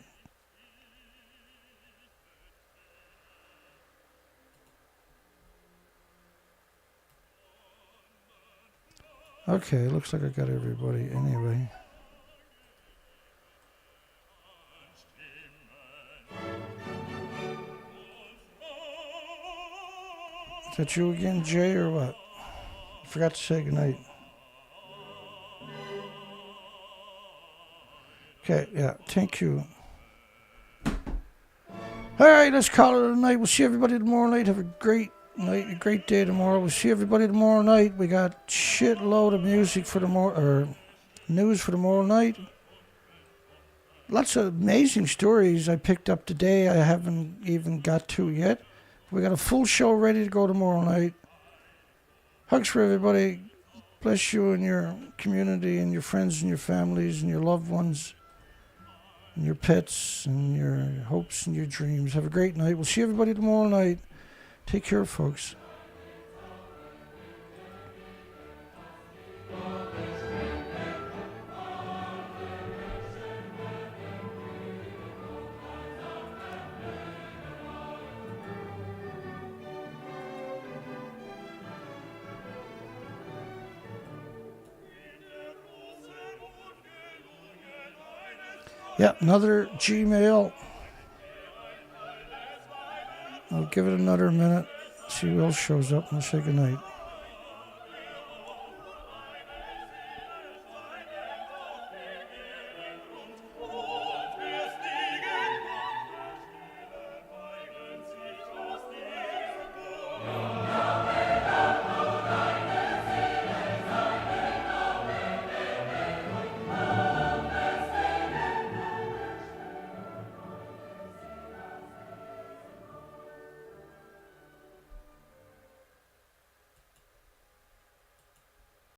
[SPEAKER 1] Okay, looks like I got everybody anyway. Is that you again, Jay, or what? I forgot to say goodnight. Okay, yeah, thank you. All right, let's call it a night. We'll see everybody tomorrow night. Have a great night, a great day tomorrow. We'll see everybody tomorrow night. We got shitload of music for tomorrow, or news for tomorrow night. Lots of amazing stories I picked up today I haven't even got to yet. We got a full show ready to go tomorrow night. Hugs for everybody. Bless you and your community and your friends and your families and your loved ones and your pets and your hopes and your dreams. Have a great night. We'll see everybody tomorrow night. Take care, folks. Yeah, another Gmail. I'll give it another minute. See who else shows up and I'll say goodnight.